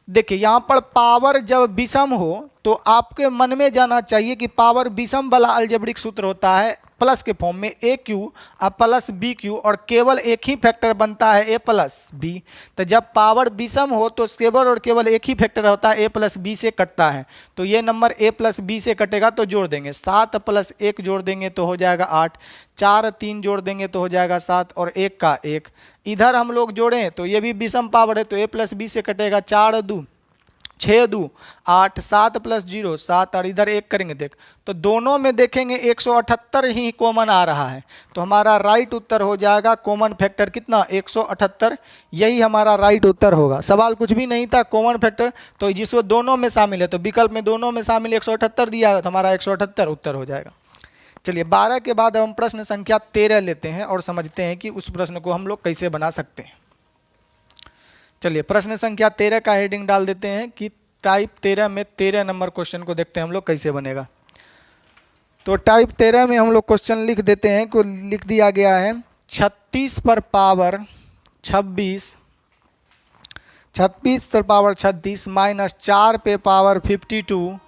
देखिए यहाँ पर पावर जब विषम हो तो आपके मन में जाना चाहिए कि पावर विषम वाला अलजेब्रिक सूत्र होता है प्लस के फॉर्म में ए क्यू प्लस बी क्यू, और केवल एक ही फैक्टर बनता है ए प्लस बी। तो जब पावर विषम हो तो केवल और केवल एक ही फैक्टर होता है ए प्लस बी से कटता है। तो ये नंबर ए प्लस बी से कटेगा तो जोड़ देंगे 7 + 1 जोड़ देंगे तो हो जाएगा 8, 4 3 जोड़ देंगे तो हो जाएगा 7 और 1 का 1। इधर हम लोग जोड़ें तो ये भी विषम पावर है तो ए प्लस बी से कटेगा 4 2 6 2 8, 7 + 0 7, और इधर 1 करेंगे देख तो दोनों में देखेंगे 178 ही कॉमन आ रहा है। तो हमारा राइट उत्तर हो जाएगा कॉमन फैक्टर कितना? 178। यही हमारा राइट उत्तर होगा। सवाल कुछ भी नहीं था, कॉमन फैक्टर तो जिसको दोनों में शामिल है, तो विकल्प में दोनों में शामिल 178 दिया है तो हमारा 178 उत्तर हो जाएगा। चलिए 12 के बाद हम प्रश्न संख्या 13 लेते हैं और समझते हैं कि उस प्रश्न को हम लोग कैसे बना सकते हैं। चलिए प्रश्न संख्या 13 का हेडिंग डाल देते हैं कि टाइप 13 में 13 नंबर क्वेश्चन को देखते हैं हम लोग कैसे बनेगा। तो टाइप 13 में हम लोग क्वेश्चन लिख देते हैं को लिख दिया गया है 36 पर पावर 26 माइनस 4 पे पावर 52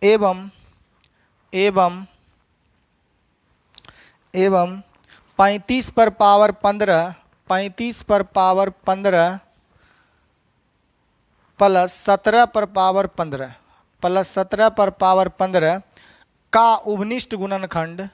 एवं 35 पर पावर 15 प्लस 17 पर पावर 15 का उभनिष्ठ गुणनखंड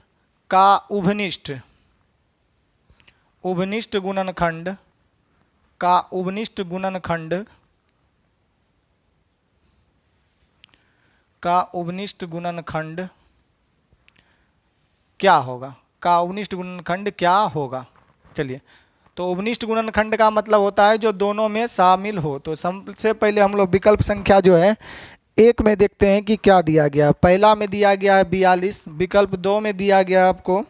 क्या होगा? चलिए तो उभनिष्ठ गुणनखंड का मतलब होता है जो दोनों में शामिल हो। तो सबसे पहले हम लोग विकल्प संख्या जो है 1 में देखते हैं कि क्या दिया गया। पहला में दिया गया है 42, विकल्प 2 में दिया गया है आपको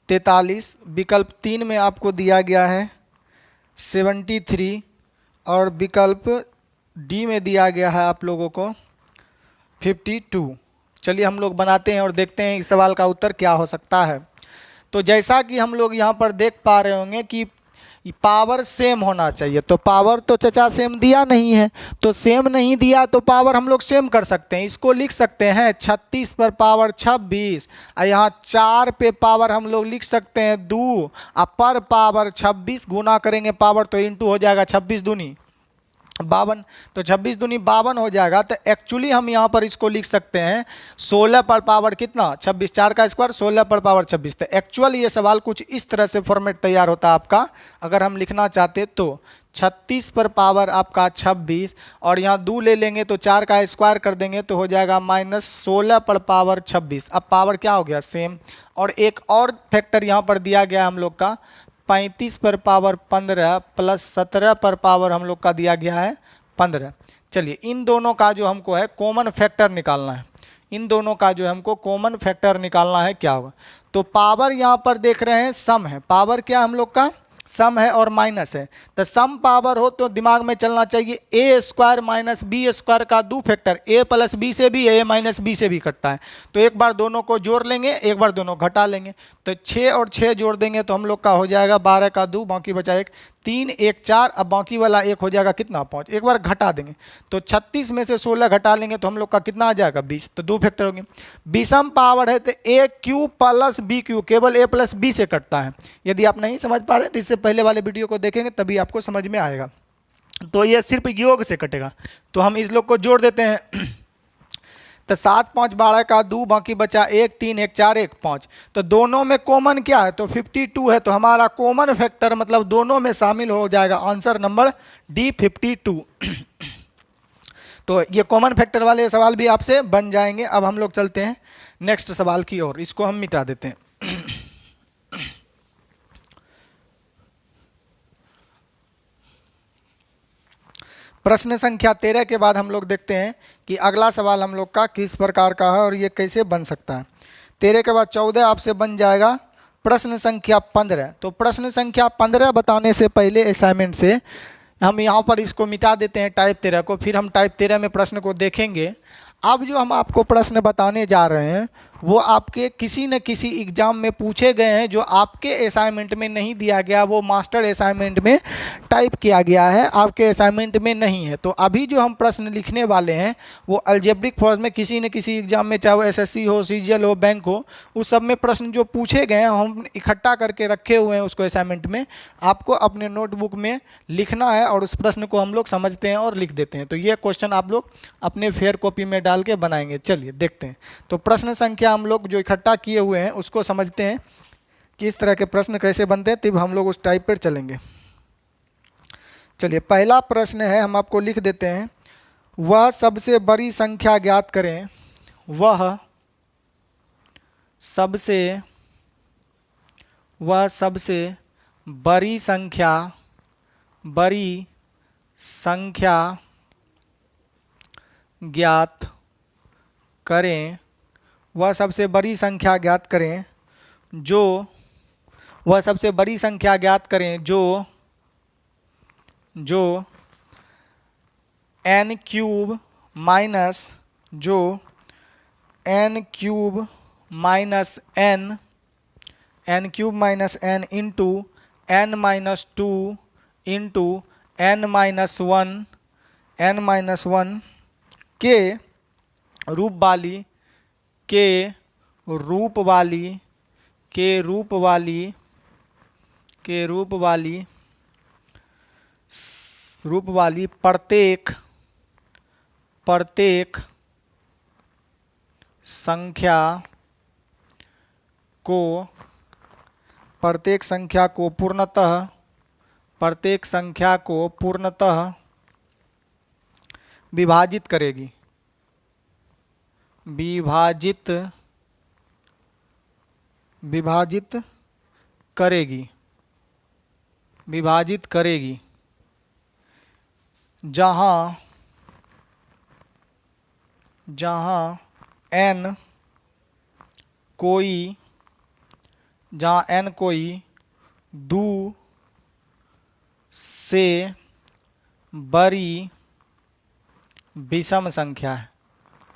43, विकल्प 3 में आपको दिया गया है 73 और विकल्प डी में दिया गया है आप लोगों को 52। चलिए हम लोग बनाते हैं और देखते हैं इस सवाल का उत्तर क्या हो सकता है। तो जैसा कि हम लोग यहाँ पर देख पा रहे होंगे कि पावर सेम होना चाहिए। तो पावर तो चचा सेम दिया नहीं है, तो सेम नहीं दिया तो पावर हम लोग सेम कर सकते हैं। इसको लिख सकते हैं 36 पर पावर 26, और यहाँ 4 पे पावर हम लोग लिख सकते हैं 2, पर पावर 26 गुना करेंगे पावर तो इंटू हो जाएगा 26 दूनी 52, तो 26 दूनी 52 हो जाएगा। तो एक्चुअली हम यहाँ पर इसको लिख सकते हैं 16 पर पावर कितना? 26, 4 का स्क्वायर 16 पर पावर 26। तो एक्चुअली ये सवाल कुछ इस तरह से फॉर्मेट तैयार होता है आपका, अगर हम लिखना चाहते तो 36 पर पावर आपका 26 और यहाँ 2 ले लेंगे तो 4 का स्क्वायर कर देंगे तो हो जाएगा -16 पर पावर 26। अब पावर क्या हो गया? सेम। और एक और फैक्टर यहाँ पर दिया गया हम लोग का 35 पर पावर 15 प्लस 17 पर पावर हम लोग का दिया गया है 15। चलिए इन दोनों का जो हमको है कॉमन फैक्टर निकालना है, क्या होगा? तो पावर यहाँ पर देख रहे हैं सम है, पावर क्या हम लोग का? सम है और माइनस है। तो सम पावर हो तो दिमाग में चलना चाहिए ए स्क्वायर माइनस बी स्क्वायर का 2 फैक्टर, ए प्लस बी से भी ए माइनस बी से भी कटता है। तो एक बार दोनों को जोड़ लेंगे, एक बार दोनों घटा लेंगे। तो 6 और 6 जोड़ देंगे तो हम लोग का हो जाएगा 12 का 2, बाकी बचा 1, 3 1 4, अब बाकी वाला 1 हो जाएगा कितना? 5। एक बार घटा देंगे तो 36 में से 16 घटा लेंगे तो हम लोग का कितना आ जाएगा? 20। तो 2 फैक्टर होंगे। विषम पावर है तो ए क्यू प्लस बी क्यू केवल ए प्लस बी से कटता है। यदि आप नहीं समझ पा रहे तो इससे पहले वाले वीडियो को देखेंगे तभी आपको समझ में आएगा। तो ये सिर्फ योग से कटेगा। तो हम इस लोग को जोड़ देते हैं तो 7 5 12 का 2, बाकी बचा 1 3 1 4 1 5। तो दोनों में कॉमन क्या है? तो 52 है। तो हमारा कॉमन फैक्टर मतलब दोनों में शामिल हो जाएगा। Answer number D 52। तो ये कॉमन फैक्टर वाले सवाल भी आपसे बन जाएंगे। अब हम लोग चलते हैं नेक्स्ट सवाल की ओर, इसको हम मिटा देते हैं। प्रश्न संख्या 13 के बाद हम लोग देखते हैं कि अगला सवाल हम लोग का किस प्रकार का है और ये कैसे बन सकता है। 13 के बाद 14 आपसे बन जाएगा प्रश्न संख्या 15। तो प्रश्न संख्या 15 बताने से पहले असाइनमेंट से हम यहाँ पर इसको मिटा देते हैं टाइप 13 को, फिर हम टाइप 13 में प्रश्न को देखेंगे। अब जो हम आपको प्रश्न बताने जा रहे हैं वो आपके किसी न किसी एग्जाम में पूछे गए हैं, जो आपके असाइनमेंट में नहीं दिया गया, वो मास्टर असाइनमेंट में टाइप किया गया है, आपके असाइनमेंट में नहीं है। तो अभी जो हम प्रश्न लिखने वाले हैं वो अलजेब्रिक फॉर्म में किसी न किसी एग्जाम में, चाहे वो एसएससी हो, सीजीएल हो, बैंक हो, उस सब में प्रश्न जो पूछे गए हैं हम इकट्ठा करके रखे हुए हैं उसको असाइनमेंट में। आपको अपने नोटबुक में लिखना है और उस प्रश्न को हम लोग समझते हैं और लिख देते हैं। तो ये क्वेश्चन आप लोग अपने फेयर कॉपी में डाल के बनाएंगे। चलिए देखते हैं। तो प्रश्न संख्या हम लोग जो इकट्ठा किए हुए हैं उसको समझते हैं कि इस तरह के प्रश्न कैसे बनते हैं, तब हम लोग उस टाइप पर चलेंगे। चलिए पहला प्रश्न है, हम आपको लिख देते हैं। वह सबसे बड़ी संख्या ज्ञात करें। वह सबसे बड़ी संख्या ज्ञात करें। वह सबसे बड़ी संख्या ज्ञात करें जो n cube minus n into n-2 into n-1 के रूप वाली प्रत्येक संख्या को पूर्णतः विभाजित करेगी जहां n कोई 2 से बड़ी विषम संख्या है।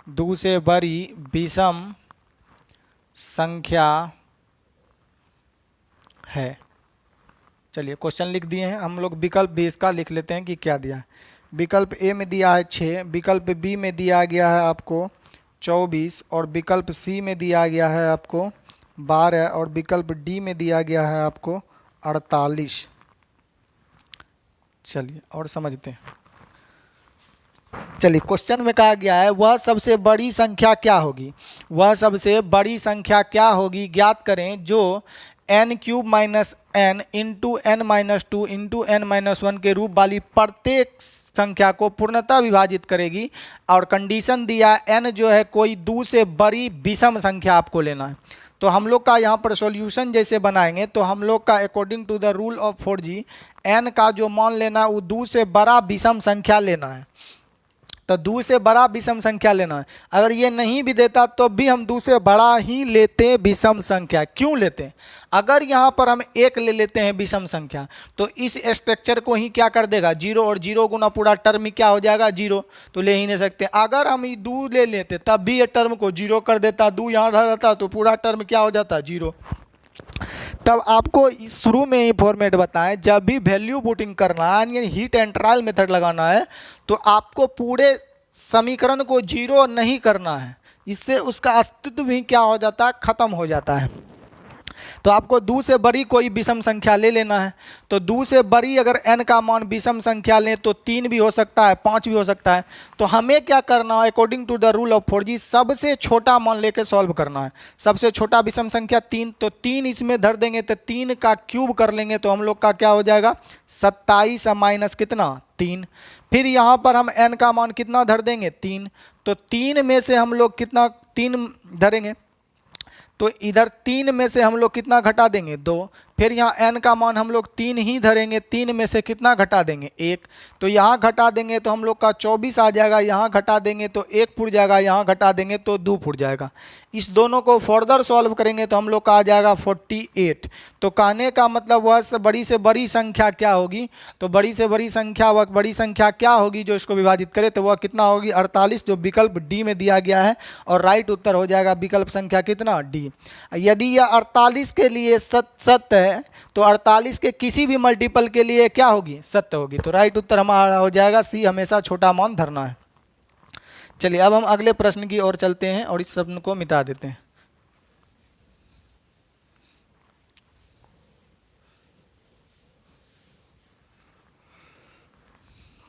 2 से बड़ी विषम संख्या है। चलिए क्वेश्चन लिख दिए हैं हम लोग। विकल्प भी इसका लिख लेते हैं कि क्या दिया है। विकल्प ए में दिया है 6, विकल्प बी में दिया गया है आपको 24 और विकल्प सी में दिया गया है आपको 12 और विकल्प डी में दिया गया है आपको 48। चलिए और समझते हैं। चलिए क्वेश्चन में कहा गया है वह सबसे बड़ी संख्या क्या होगी ज्ञात करें जो n cube minus n into n-2 into n-1 के रूप वाली प्रत्येक संख्या को पूर्णतः विभाजित करेगी। और कंडीशन दिया n जो है कोई 2 से बड़ी विषम संख्या आपको लेना है। तो हम लोग का यहाँ पर सॉल्यूशन जैसे बनाएंगे तो हम लोग का according to the rule of 4G n का जो मान लेना है वो 2 से बड़ा विषम संख्या लेना है। तो 2 से बड़ा विषम संख्या लेना है। अगर ये नहीं भी देता तो भी हम 2 से बड़ा ही लेते विषम संख्या। क्यों लेते हैं? अगर यहाँ पर हम 1 ले लेते हैं विषम संख्या तो इस स्ट्रक्चर को ही क्या कर देगा 0 और 0 गुना पूरा टर्म क्या हो जाएगा 0, तो ले ही नहीं सकते। अगर हम ये 2 ले लेते तब भी ये टर्म को 0 कर देता, 2 यहाँ रह जाता तो पूरा टर्म क्या हो जाता 0। तब आपको शुरू में ही फॉर्मेट बताएं, जब भी वैल्यू पुटिंग करना है यानी हीट एंड ट्रायल मेथड लगाना है तो आपको पूरे समीकरण को 0 नहीं करना है, इससे उसका अस्तित्व भी क्या हो जाता है खत्म हो जाता है। तो आपको 2 से बड़ी कोई विषम संख्या ले लेना है। तो 2 से बड़ी अगर n का मान विषम संख्या लें तो 3 भी हो सकता है, 5 भी हो सकता है। तो हमें क्या करना है according to the rule of 4G सबसे छोटा मान लेके सॉल्व करना है। सबसे छोटा विषम संख्या 3, तो 3 इसमें धर देंगे तो 3 का क्यूब कर लेंगे तो हम लोग का क्या हो जाएगा 27 माइनस कितना 3। फिर यहाँ पर हम n का मान कितना धर देंगे 3, तो 3 में से हम लोग कितना 3 धरेंगे तो इधर 3 में से हम लोग कितना घटा देंगे 2। फिर यहाँ n का मान हम लोग 3 ही धरेंगे, 3 में से कितना घटा देंगे 1, तो यहाँ घटा देंगे तो हम लोग का 24 आ जाएगा, यहाँ घटा देंगे तो 1 फुट जाएगा, यहाँ घटा देंगे तो 2 फुट जाएगा। इस दोनों को फर्दर सॉल्व करेंगे तो हम लोग का आ जाएगा 48। तो कहने का मतलब वह से बड़ी संख्या क्या होगी, तो बड़ी से बड़ी संख्या वह बड़ी संख्या क्या होगी जो इसको विभाजित करे, तो वह कितना होगी 48, जो विकल्प डी में दिया गया है, और राइट उत्तर हो जाएगा विकल्प संख्या कितना डी। यदि यह 48 के लिए सत्य है तो 48 के किसी भी मल्टीपल के लिए क्या होगी, सत्य होगी। तो राइट उत्तर हमारा हो जाएगा सी, हमेशा छोटा मान धरना है। चलिए अब हम अगले प्रश्न की ओर चलते हैं और इस शब्द को मिटा देते हैं।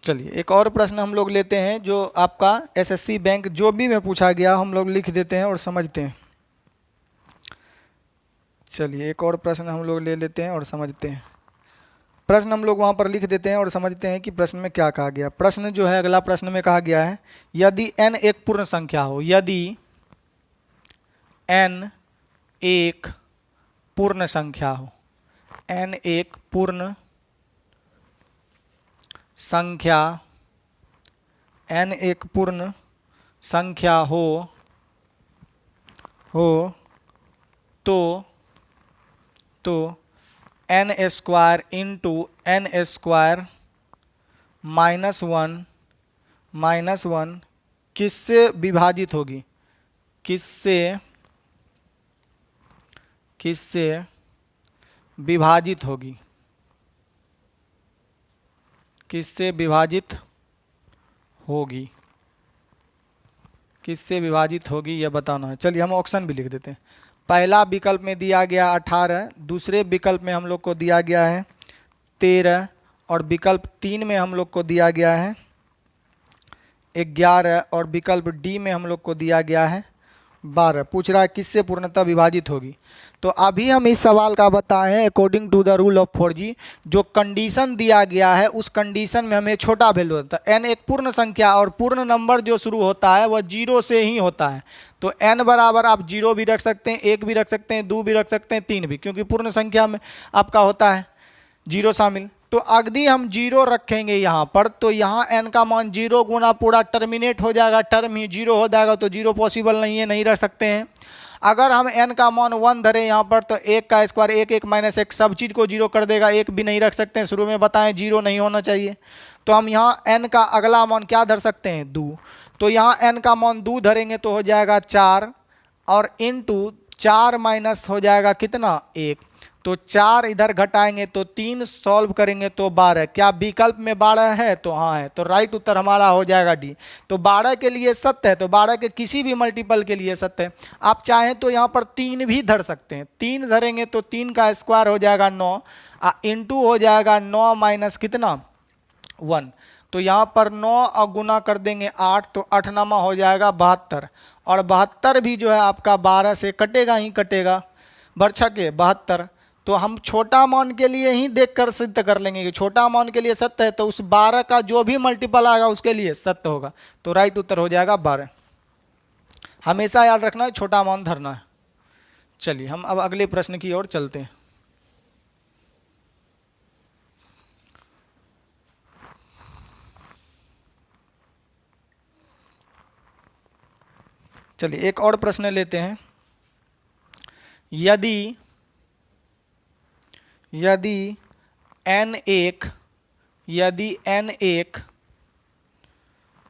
चलिए एक और प्रश्न हम लोग लेते हैं जो आपका एसएससी बैंक जो भी में पूछा गया हम लोग लिख देते हैं और समझते हैं। चलिए एक और प्रश्न हम लोग ले लेते हैं और समझते हैं। प्रश्न हम लोग वहाँ पर लिख देते हैं और समझते हैं कि प्रश्न में क्या कहा गया। प्रश्न जो है अगला प्रश्न में कहा गया है यदि n एक पूर्ण संख्या हो, यदि n एक पूर्ण संख्या हो, n एक पूर्ण संख्या, n एक पूर्ण संख्या हो तो n square into n square minus one किससे विभाजित होगी, किससे विभाजित होगी, किससे विभाजित होगी, किससे विभाजित होगी यह बताना है। चलिए हम ऑप्शन भी लिख देते हैं। पहला विकल्प में दिया गया 18, दूसरे विकल्प में हम लोग को दिया गया है 13, और विकल्प 3 में हम लोग को दिया गया है 11, और विकल्प डी में हम लोग को दिया गया है 12। पूछ रहा है किससे पूर्णतः विभाजित होगी। तो अभी हम इस सवाल का बताएं according to the rule of 4G, जो कंडीशन दिया गया है उस कंडीशन में हमें छोटा वैल्यू होता है। n एक पूर्ण संख्या और पूर्ण नंबर जो शुरू होता है वह 0 से ही होता है। तो n बराबर आप 0 भी रख सकते हैं, 1 भी रख सकते हैं, 2 भी रख सकते हैं, 3 भी, क्योंकि पूर्ण संख्या में आपका होता है 0 शामिल। तो अगदी हम 0 रखेंगे यहाँ पर, तो यहाँ n का मान 0 गुना पूरा टर्मिनेट हो जाएगा, टर्म ही 0 हो जाएगा, तो 0 पॉसिबल नहीं है, नहीं रख सकते हैं। अगर हम n का मान 1 धरें यहाँ पर तो 1 का स्क्वायर 1 1 माइनस 1 सब चीज़ को 0 कर देगा, 1 भी नहीं रख सकते हैं, शुरू में बताएं 0 नहीं होना चाहिए। तो हम यहाँ n का अगला मान क्या धर सकते हैं 2, तो यहाँ n का मान 2 धरेंगे तो हो जाएगा 4, और इंटू 4 माइनस हो जाएगा कितना 1, तो 4 इधर घटाएंगे तो 3 सॉल्व करेंगे तो 12। क्या विकल्प में 12 है, तो हाँ है, तो राइट उत्तर हमारा हो जाएगा डी। तो 12 के लिए सत्य है, तो 12 के किसी भी मल्टीपल के लिए सत्य है। आप चाहें तो यहाँ पर 3 भी धर सकते हैं, 3 धरेंगे तो 3 का स्क्वायर हो जाएगा 9, इंटू हो जाएगा 9 माइनस कितना 1, तो यहाँ पर 9 और गुना कर देंगे 8, तो 8 नामा हो जाएगा 72, और 72 भी जो है आपका 12 से कटेगा ही कटेगा, बरछा के 72। तो हम छोटा मान के लिए ही देखकर सिद्ध कर लेंगे कि छोटा मान के लिए सत्य है, तो उस 12 का जो भी मल्टीपल आएगा उसके लिए सत्य होगा। तो राइट उत्तर हो जाएगा 12। हमेशा याद रखना है छोटा मान धरना है। चलिए हम अब अगले प्रश्न की ओर चलते हैं। चलिए एक और प्रश्न लेते हैं। यदि n एक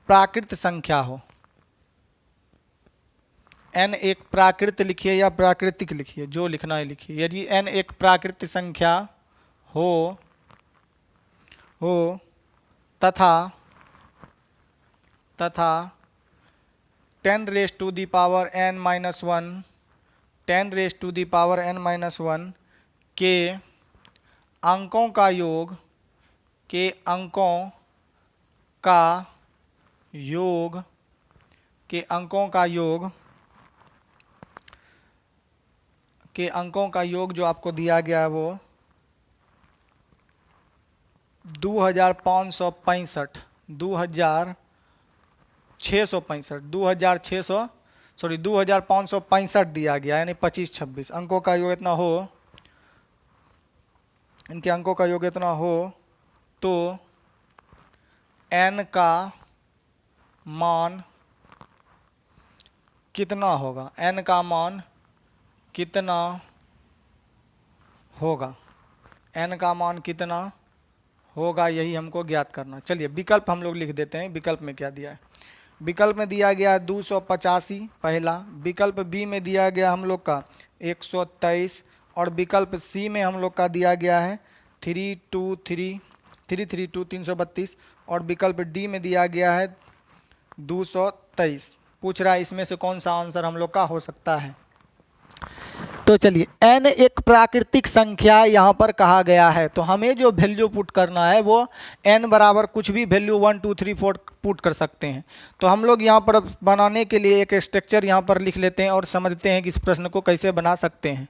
प्राकृत संख्या हो, n एक प्राकृत लिखिए या प्राकृतिक लिखिए, जो लिखना है लिखिए। यदि n एक प्राकृत संख्या हो तथा 10 raise to the power n minus 1, 10 raise to the power n minus 1 के अंकों का योग, के अंकों का योग जो आपको दिया गया है वो 2565 दिया गया, यानी 25 26 अंकों का योग इतना हो इनके अंकों का योग इतना हो तो n का मान कितना होगा, n का मान कितना होगा, n का मान कितना होगा, यही हमको ज्ञात करना। चलिए विकल्प हम लोग लिख देते हैं। विकल्प में क्या दिया है, विकल्प में दिया गया 285 पहला, विकल्प बी में दिया गया हम लोग का 123 और विकल्प सी में हम लोग का दिया गया है 332 और विकल्प डी में दिया गया है 223। पूछ रहा है इसमें से कौन सा आंसर हम लोग का हो सकता है। तो चलिए n एक प्राकृतिक संख्या यहाँ पर कहा गया है, तो हमें जो वैल्यू पुट करना है वो n बराबर कुछ भी वैल्यू 1 2 3 4 पुट कर सकते हैं। तो हम लोग यहाँ पर बनाने के लिए एक स्ट्रक्चर यहाँ पर लिख लेते हैं और समझते हैं कि इस प्रश्न को कैसे बना सकते हैं।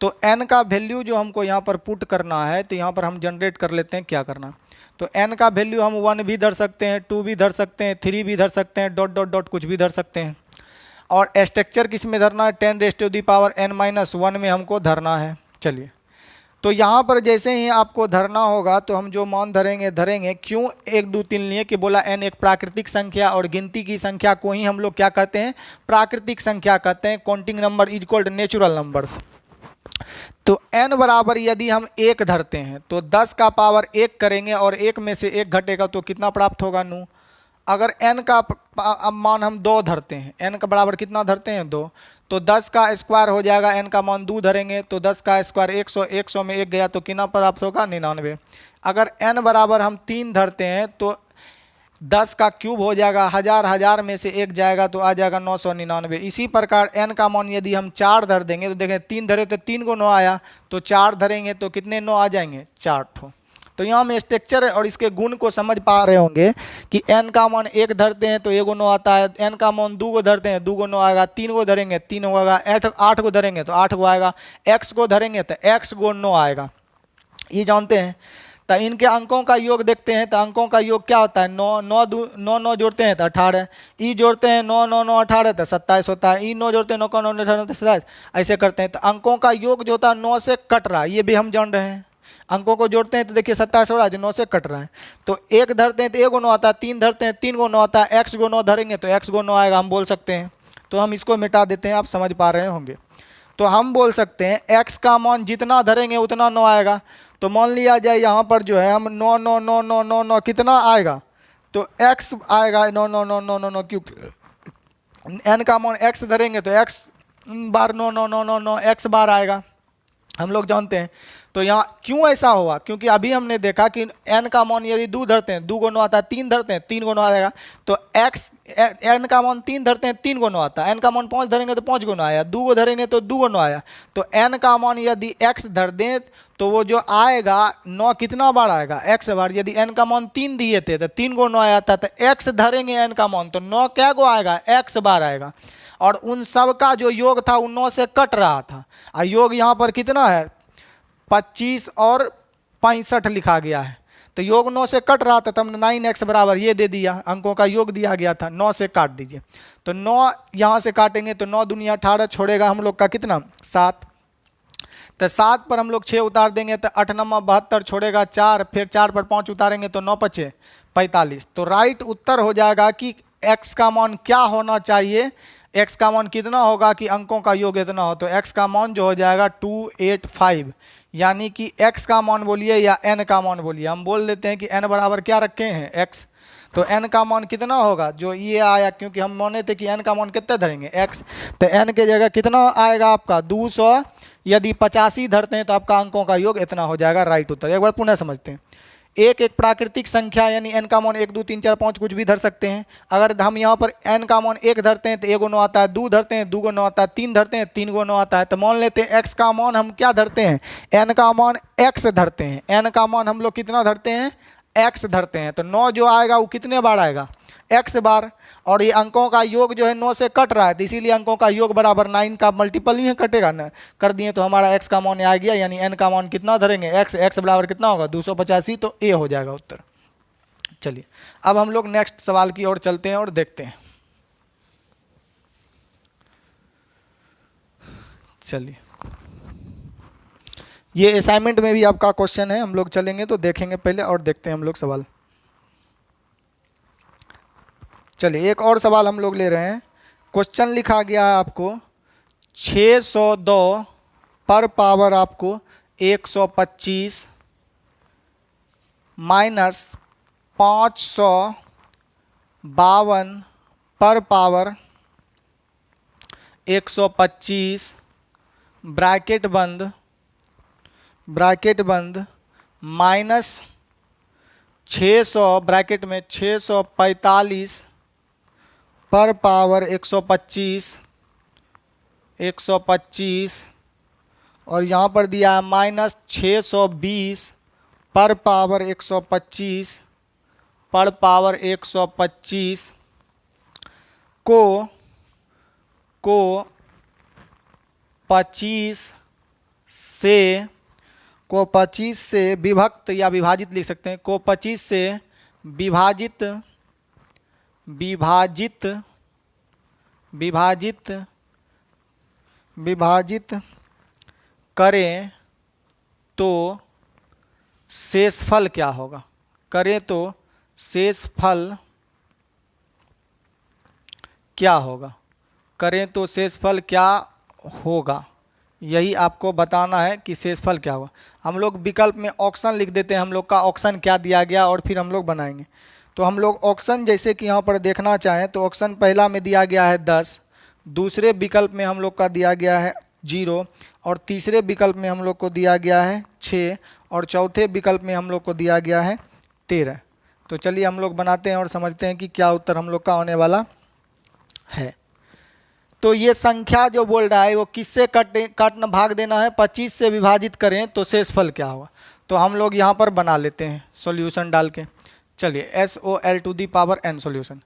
तो n का वैल्यू जो हमको यहाँ पर पुट करना है, तो यहाँ पर हम जनरेट कर लेते हैं क्या करना। तो n का वैल्यू हम 1 भी धर सकते हैं, 2 भी धर सकते हैं, 3 भी धर सकते हैं, डॉट डॉट डॉट कुछ भी धर सकते हैं। और स्ट्रक्चर किस में धरना है, 10⁻n-1 में हमको धरना है। चलिए तो यहाँ पर जैसे ही आपको धरना होगा तो हम जो मान धरेंगे क्यों 1 2 3 लिए कि बोला n एक प्राकृतिक संख्या और गिनती की संख्या को ही हम लोग क्या कहते हैं, प्राकृतिक संख्या कहते हैं। Counting number is equal to natural numbers. तो n बराबर यदि हम 1 धरते हैं तो 10 का पावर 1 करेंगे और 1 में से 1 घटेगा तो कितना प्राप्त होगा, 9। अगर n का मान हम 2 धरते हैं, n का बराबर कितना धरते हैं 2, तो 10 का स्क्वायर हो जाएगा, n का मान 2 धरेंगे तो 10 का स्क्वायर 100, 100 में 1 गया तो कितना प्राप्त होगा, 99। अगर n बराबर हम 3 धरते हैं तो 10 का क्यूब हो जाएगा, 1000 में से 1 जाएगा तो आ जाएगा 999। इसी प्रकार n का मान यदि हम 4 धर देंगे तो देखें 3 धरे तो 3 को 9 आया, तो 4 धरेंगे तो कितने 9 आ जाएंगे, 4 ठो। तो यहाँ में स्ट्रक्चर और इसके गुण को समझ पा रहे होंगे कि n का मान 1 धरते हैं तो 1 9 आता है, n का मान 2 को धरते हैं 2 को 9 आएगा, 3 को धरेंगे 3 होगा, 8 को धरेंगे तो 8 को आएगा, x को धरेंगे तो x को 9 आएगा, ये जानते हैं। तो इनके अंकों का योग देखते हैं, तो अंकों का योग क्या होता है, 9 जोड़ते हैं तो 18, ई जोड़ते हैं 9 9 9 18 तो 27 होता है, ई 9 जोड़ते हैं 9 9 9 18 तो 27, ऐसे करते हैं। तो अंकों का योग जो होता है 9 से कट रहा है, ये भी हम जान रहे हैं। अंकों को जोड़ते हैं तो देखिए 27 हो रहा है, 9 से कट रहा है। तो 1 धरते हैं तो 1 को 9 आता है, 3 धरते हैं 3 को 9 आता है, x को 9 धरेंगे तो x को 9 आएगा, हम बोल सकते हैं। तो हम इसको मिटा देते हैं, आप समझ पा रहे होंगे। तो हम बोल सकते हैं x का मान जितना धरेंगे उतना 9 आएगा। तो मान लिया जाए यहाँ पर जो है हम 9 9 9 9 9 9 कितना आएगा, तो x आएगा 9 9 9 9 9 9, क्योंकि n का मान x धरेंगे तो x बार 9 9 9 9 9 x बार आएगा, हम लोग जानते हैं। तो यहाँ क्यों ऐसा हुआ, क्योंकि अभी हमने देखा कि n का मान यदि 2 धरते हैं 2 को 9 आता है, 3 धरते हैं 3 को 9 आएगा, तो n का मान 3 धरते हैं 3 को 9 आता है, n का मान 5 धरेंगे तो 5 को 9 आया, 2 को धरेंगे तो 2 को 9 आया। तो n का मान यदि x धर दें तो वो जो आएगा 9 कितना बार आएगा, x बार। यदि n का मान 3 दिए थे तो 3 को 9 आया था, तो x धरेंगे n का मान तो 9 क्या को आएगा, x बार आएगा। और उन सब का जो योग था वो 9 से कट रहा था, और योग यहाँ पर कितना है 25 और 65 लिखा गया है। तो योग 9 से कट रहा था, तब 9x बराबर ये दे दिया, अंकों का योग दिया गया था, 9 से काट दीजिए। तो 9 यहाँ से काटेंगे तो 9 दूनी 18, छोड़ेगा हम लोग का कितना 7, तो 7 पर हम लोग 6 उतार देंगे तो 8 9 72, छोड़ेगा 4, फिर 4 पर 5 उतारेंगे तो 9 5 45। तो राइट उत्तर हो जाएगा कि x का मान क्या होना चाहिए, x का मान कितना होगा कि अंकों का योग इतना हो। तो x का मान जो हो जाएगा 285, यानी कि x का मान बोलिए या n का मान बोलिए, हम बोल देते हैं कि n बराबर क्या रखे हैं x। तो n का मान कितना होगा, जो ये आया, क्योंकि हम माने थे कि n का मान कितने धरेंगे x, तो n के जगह कितना आएगा आपका 200, यदि 85 धरते हैं तो आपका अंकों का योग इतना हो जाएगा, राइट उत्तर। एक बार पुनः समझते हैं। एक प्राकृतिक संख्या यानी n का मान 1 2 3 4 5 कुछ भी धर सकते हैं। अगर हम यहाँ पर n का मान 1 धरते हैं तो 1 को 9 आता है, 2 धरते हैं 2 को 9 आता है, 3 धरते हैं 3 को 9 आता है। तो मान लेते हैं x का मान हम क्या धरते हैं, n का मान x धरते हैं, n का मान हम लोग कितना धरते हैं, x धरते हैं। तो 9 जो आएगा वो कितने बार आएगा, x बार। और ये अंकों का योग जो है 9 से कट रहा है, तो इसीलिए अंकों का योग बराबर 9 का मल्टीपल ही है, कटेगा ना, कर दिए तो हमारा x का मान आ गया, यानी n का मान कितना धरेंगे x बराबर कितना होगा 285, तो a हो जाएगा उत्तर। चलिए अब हम लोग नेक्स्ट सवाल की ओर चलते हैं और देखते हैं। चलिए ये असाइनमेंट में भी आपका क्वेश्चन है, हम लोग चलेंगे तो देखेंगे पहले और देखते हैं हम लोग सवाल। चलिए एक और सवाल हम लोग ले रहे हैं। क्वेश्चन लिखा गया है आपको 602 पर पावर आपको 125 माइनस 552 पर पावर 125 ब्रैकेट बंद माइनस 600 ब्रैकेट में 645 पर पावर 125 और यहाँ पर दिया है माइनस 620 पर पावर 125 को 25 से विभक्त या विभाजित लिख सकते हैं, को 25 से विभाजित करें तो शेषफल क्या होगा। करें तो शेषफल क्या होगा। करें तो शेषफल क्या होगा, यही आपको बताना है कि शेषफल क्या होगा। हम लोग विकल्प में ऑप्शन लिख देते हैं, हम लोग का ऑप्शन क्या दिया गया और फिर हम लोग बनाएंगे। तो हम लोग ऑप्शन जैसे कि यहाँ पर देखना चाहें तो ऑप्शन पहला में दिया गया है 10, दूसरे विकल्प में हम लोग का दिया गया है 0 और तीसरे विकल्प में हम लोग को दिया गया है 6 और चौथे विकल्प में हम लोग को दिया गया है 13। तो चलिए हम लोग बनाते हैं और समझते हैं कि क्या उत्तर हम लोग का आने वाला है। तो ये संख्या जो बोल रहा है वो किससे काटना भाग देना है, 25 से विभाजित करें तो शेषफल क्या होगा। तो हम लोग यहाँ पर बना लेते हैं सॉल्यूशन डाल के। चलिए SOL to the power n solution.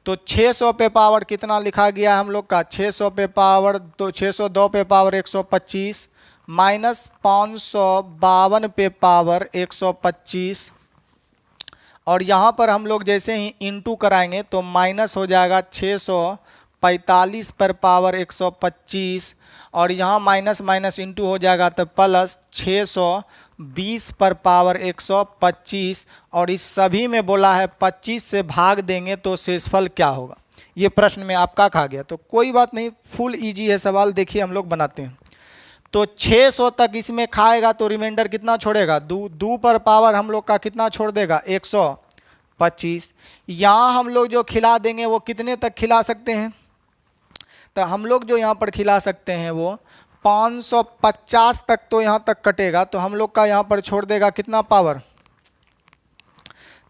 तो 600 पे पावर कितना लिखा गया है हम लोग का, 600 पे पावर तो 602 पे पावर 125 माइनस 552 पे पावर 125 और यहाँ पर हम लोग जैसे ही इंटू कराएंगे तो माइनस हो जाएगा 645 पर पावर 125 और यहाँ माइनस माइनस इंटू हो जाएगा तो प्लस 620 पर पावर 125 और इस सभी में बोला है 25 से भाग देंगे तो शेषफल क्या होगा। ये प्रश्न में आपका खा गया, तो कोई बात नहीं, फुल इजी है सवाल। देखिए हम लोग बनाते हैं। तो 600 तक इसमें खाएगा तो रिमाइंडर कितना छोड़ेगा, दो पर पावर हम लोग का कितना छोड़ देगा 125। यहाँ हम लोग जो खिला देंगे वो कितने तक खिला सकते हैं, तो हम लोग जो यहाँ पर खिला सकते हैं वो 550 तक तो यहाँ तक कटेगा। तो हम लोग का यहाँ पर छोड़ देगा कितना पावर,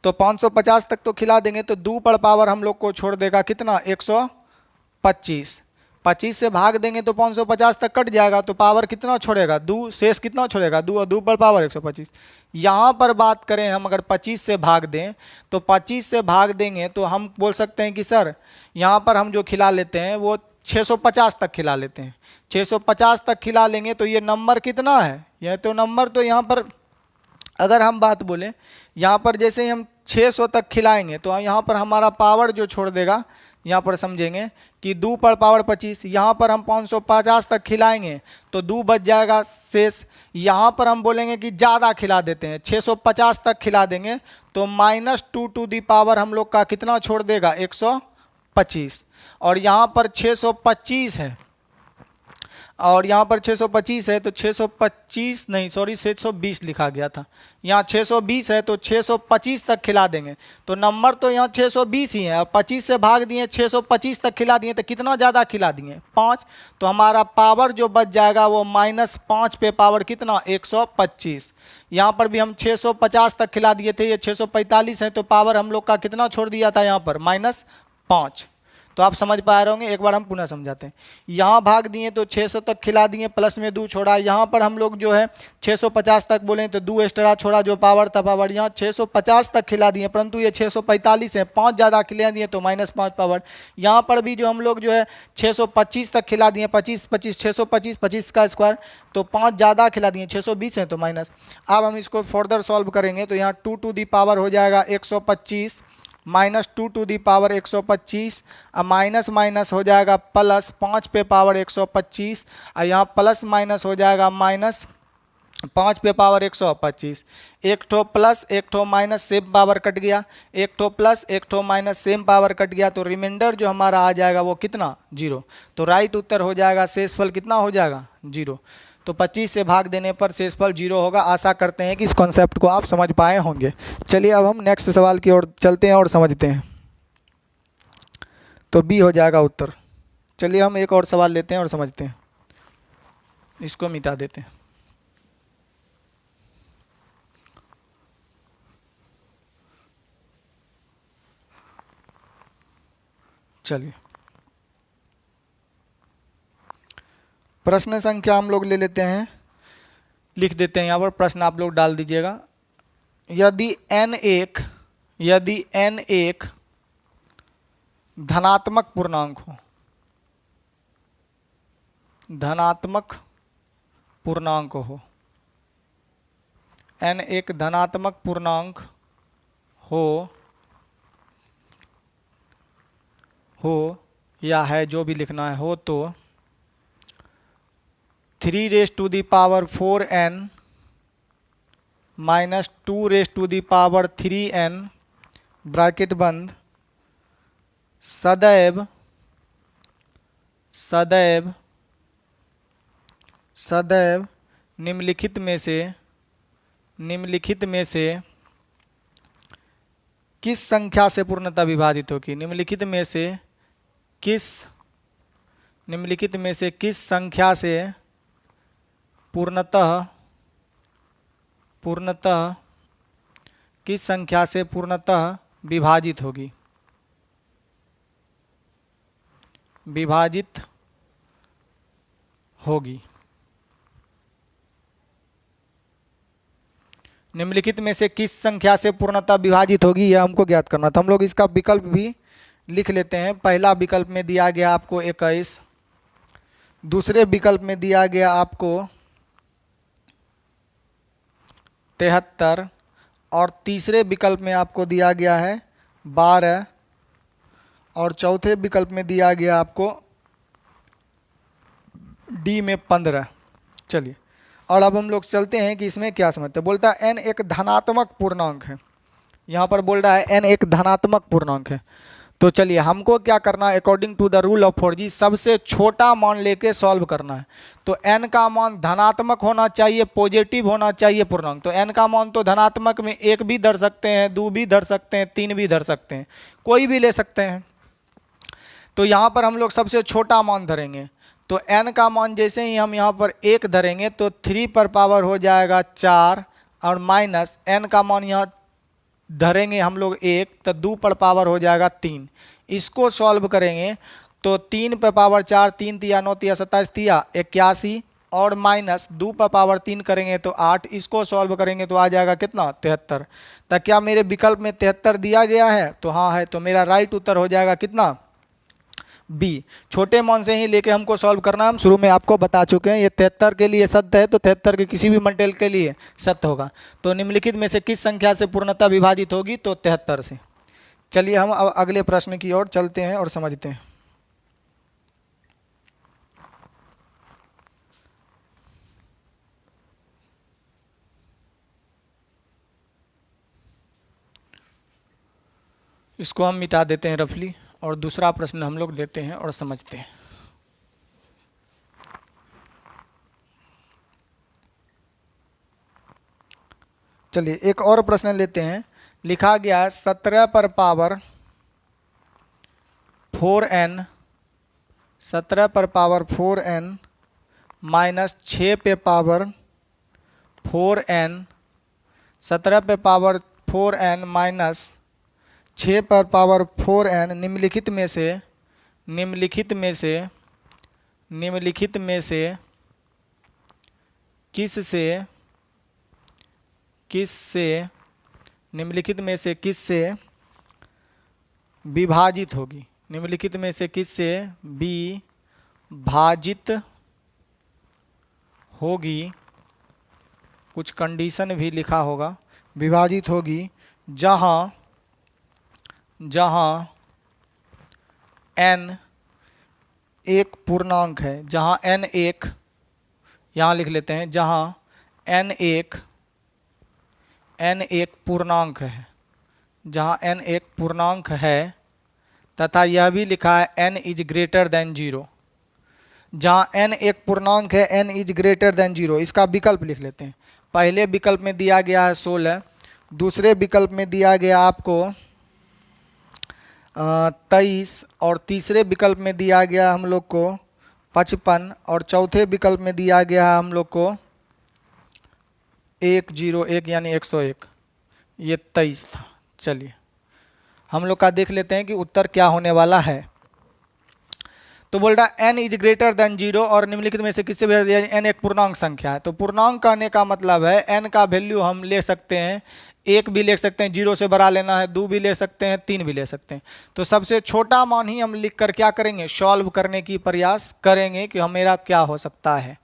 तो 550 तक तो खिला देंगे तो 2 पर पावर हम लोग को छोड़ देगा कितना 125। 25 से भाग देंगे तो 550 तक कट जाएगा तो पावर कितना छोड़ेगा 2, शेष कितना छोड़ेगा 2 और 2 पर पावर 125। यहाँ पर बात करें हम अगर 25 से भाग दें तो 25 से भाग देंगे तो हम बोल सकते हैं कि सर यहाँ पर हम जो खिला लेते हैं वो 650 तक खिला लेते हैं। 650 तक खिला लेंगे तो ये नंबर कितना है, यह तो नंबर तो यहाँ पर अगर हम बात बोलें यहाँ पर जैसे ही हम 600 तक खिलाएंगे तो यहाँ पर हमारा पावर जो छोड़ देगा, यहाँ पर समझेंगे कि 2 पर पावर 25, यहाँ पर हम 550 तक खिलाएंगे तो 2 बच जाएगा शेष। यहाँ पर हम बोलेंगे कि ज़्यादा खिला देते हैं, 650 तक खिला देंगे तो -2 टू दी पावर हम लोग का कितना छोड़ देगा 125 और यहाँ पर 625 है और यहाँ पर 625 है तो 625 नहीं सॉरी 620 लिखा गया था, यहाँ 620 है तो 625 तक खिला देंगे तो नंबर तो यहाँ 620 ही है और 25 से भाग दिए 625 तक खिला दिए तो कितना ज़्यादा खिला दिए 5। तो हमारा पावर जो बच जाएगा वो -5 पे पावर कितना 125। यहाँ पर भी हम 650 तक खिला दिए थे, ये 645 है तो पावर हम लोग का कितना छोड़ दिया था यहाँ पर -5। तो आप समझ पा रहे होंगे, एक बार हम पुनः समझाते हैं। यहाँ भाग दिए तो 600 तक खिला दिए प्लस में 2 छोड़ा, यहाँ पर हम लोग जो है 650 तक बोले तो 2 एक्स्ट्रा छोड़ा जो पावर था पावर, यहाँ 650 तक खिला दिए परंतु ये 645 है 5 ज़्यादा खिला दिए तो -5 पावर। यहाँ पर भी जो हम लोग जो है 625 तक खिला दिए 25 का स्क्वायर तो 5 ज़्यादा खिला दिए 620 है तो माइनस। अब हम इसको फर्दर सॉल्व करेंगे तो यहाँ 2 टू दी पावर हो जाएगा 125 -2 टू दी पावर 125 और माइनस माइनस हो जाएगा प्लस 5 पे पावर 125 और यहाँ प्लस माइनस हो जाएगा 5 पे पावर 125, एक ठो प्लस एक ठो माइनस सेम पावर कट गया, एक ठो प्लस एक ठो माइनस सेम पावर कट गया, तो रिमाइंडर जो हमारा आ जाएगा वो कितना, 0। तो राइट उत्तर हो जाएगा शेषफल कितना हो जाएगा, 0। तो 25 से भाग देने पर शेषफल 0 होगा। आशा करते हैं कि इस कॉन्सेप्ट को आप समझ पाए होंगे। चलिए अब हम नेक्स्ट सवाल की ओर चलते हैं और समझते हैं। तो बी हो जाएगा उत्तर। चलिए हम एक और सवाल लेते हैं और समझते हैं। इसको मिटा देते हैं। चलिए प्रश्न संख्या हम लोग ले लेते हैं, लिख देते हैं यहाँ पर, प्रश्न आप लोग डाल दीजिएगा। यदि n एक धनात्मक पूर्णांक हो, धनात्मक पूर्णांक हो, n एक धनात्मक पूर्णांक हो या है, जो भी लिखना है, हो, तो 3⁴n माइनस 2�3n ब्रैकेट बंद सदैव निम्नलिखित में से किस संख्या से पूर्णतः विभाजित होगी। निम्नलिखित में से किस संख्या से पूर्णतः किस संख्या से पूर्णतः विभाजित होगी, निम्नलिखित में से किस संख्या से पूर्णतः विभाजित होगी, यह हमको ज्ञात करना था। हम लोग इसका विकल्प भी लिख लेते हैं। पहला विकल्प में दिया गया आपको 21, दूसरे विकल्प में दिया गया आपको 73 और तीसरे विकल्प में आपको दिया गया है 12 और चौथे विकल्प में दिया गया आपको डी में 15। चलिए और अब हम लोग चलते हैं कि इसमें क्या समझते हैं। बोलता है n एक धनात्मक पूर्णांक है, यहाँ पर बोल रहा है n एक धनात्मक पूर्णांक है। तो चलिए हमको क्या करना है, according to the rule of 4G सबसे छोटा मान लेके सॉल्व करना है। तो n का मान धनात्मक होना चाहिए, पॉजिटिव होना चाहिए पूर्णांक। तो n का मान तो धनात्मक में 1 भी धर सकते हैं, 2 भी धर सकते हैं, 3 भी धर सकते हैं, कोई भी ले सकते हैं। तो यहाँ पर हम लोग सबसे छोटा मान धरेंगे। तो n का मान जैसे ही हम यहाँ पर 1 धरेंगे तो 3 पर पावर हो जाएगा 4 और माइनस n का मान यहाँ धरेंगे हम लोग 1 तो 2 पर पावर हो जाएगा 3। इसको सॉल्व करेंगे तो 3 पर पावर 4, 3 तिया 9 तिया 27 तिया 81 और माइनस 2 पर पावर 3 करेंगे तो 8। इसको सॉल्व करेंगे तो आ जाएगा कितना, 73। तो क्या मेरे विकल्प में 73 दिया गया है, तो हाँ है। तो मेरा राइट उत्तर हो जाएगा कितना, बी। छोटे मान से ही लेके हमको सॉल्व करना, हम शुरू में आपको बता चुके हैं। ये 73 के लिए सत्य है तो 73 के किसी भी मटेरियल के लिए सत्य होगा। तो निम्नलिखित में से किस संख्या से पूर्णतः विभाजित होगी, तो 73 से। चलिए हम अब अगले प्रश्न की ओर चलते हैं और समझते हैं। इसको हम मिटा देते हैं रफली और दूसरा प्रश्न हम लोग लेते हैं और समझते हैं। चलिए एक और प्रश्न लेते हैं। लिखा गया है 17 पर पावर 4n, 17 पर पावर 4n माइनस 6 पे पावर 4n, 17 पे पावर 4n माइनस 6 पर पावर 4n निम्नलिखित में से किससे विभाजित होगी, निम्नलिखित में से किससे विभाजित होगी। कुछ कंडीशन भी लिखा होगा, विभाजित होगी जहां n एक पूर्णांक है, जहां n एक, यहाँ लिख लेते हैं, जहां n एक पूर्णांक है, जहाँ n एक पूर्णांक है तथा यह भी लिखा है n इज ग्रेटर देन 0। जहाँ n एक पूर्णांक है, n इज ग्रेटर देन 0, इसका विकल्प लिख लेते हैं। पहले विकल्प में दिया गया है 16, दूसरे विकल्प में दिया गया आपको 23 और तीसरे विकल्प में दिया गया हम लोग को 55 और चौथे विकल्प में दिया गया है हम लोग को 101 यानी 101। ये 23 था। चलिए हम लोग का देख लेते हैं कि उत्तर क्या होने वाला है। तो बोल रहा है n इज ग्रेटर देन 0 और निम्नलिखित में से किससे भी n एक पूर्णांक संख्या है। तो पूर्णांक कहने का मतलब है n का वैल्यू हम ले सकते हैं, 1 भी ले सकते हैं, 0 से बड़ा लेना है 2 भी ले सकते हैं, 3 भी ले सकते हैं। तो सबसे छोटा मान ही हम लिख कर क्या करेंगे, सॉल्व करने की प्रयास करेंगे कि हम मेरा क्या हो सकता है।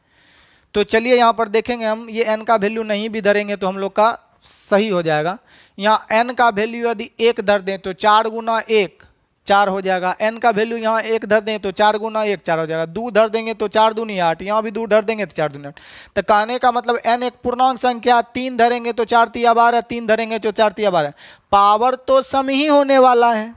तो चलिए यहाँ पर देखेंगे हम, ये n का वैल्यू नहीं भी धरेंगे तो हम लोग का सही हो जाएगा। यहाँ n का वैल्यू यदि 1 धर दें तो 4 गुना 1 4 हो जाएगा। n का वैल्यू यहाँ 1 धर दें तो 4 गुना 1 4 हो जाएगा। 2 धर देंगे तो 4 दूनी 8, यहाँ भी 2 धर देंगे तो 4 दूनी 8। तो कहने का मतलब n एक पूर्णांक संख्या, 3 धरेंगे तो 4 तिया 12, 3 धरेंगे तो 4 तिया 12। पावर तो सम ही होने वाला है।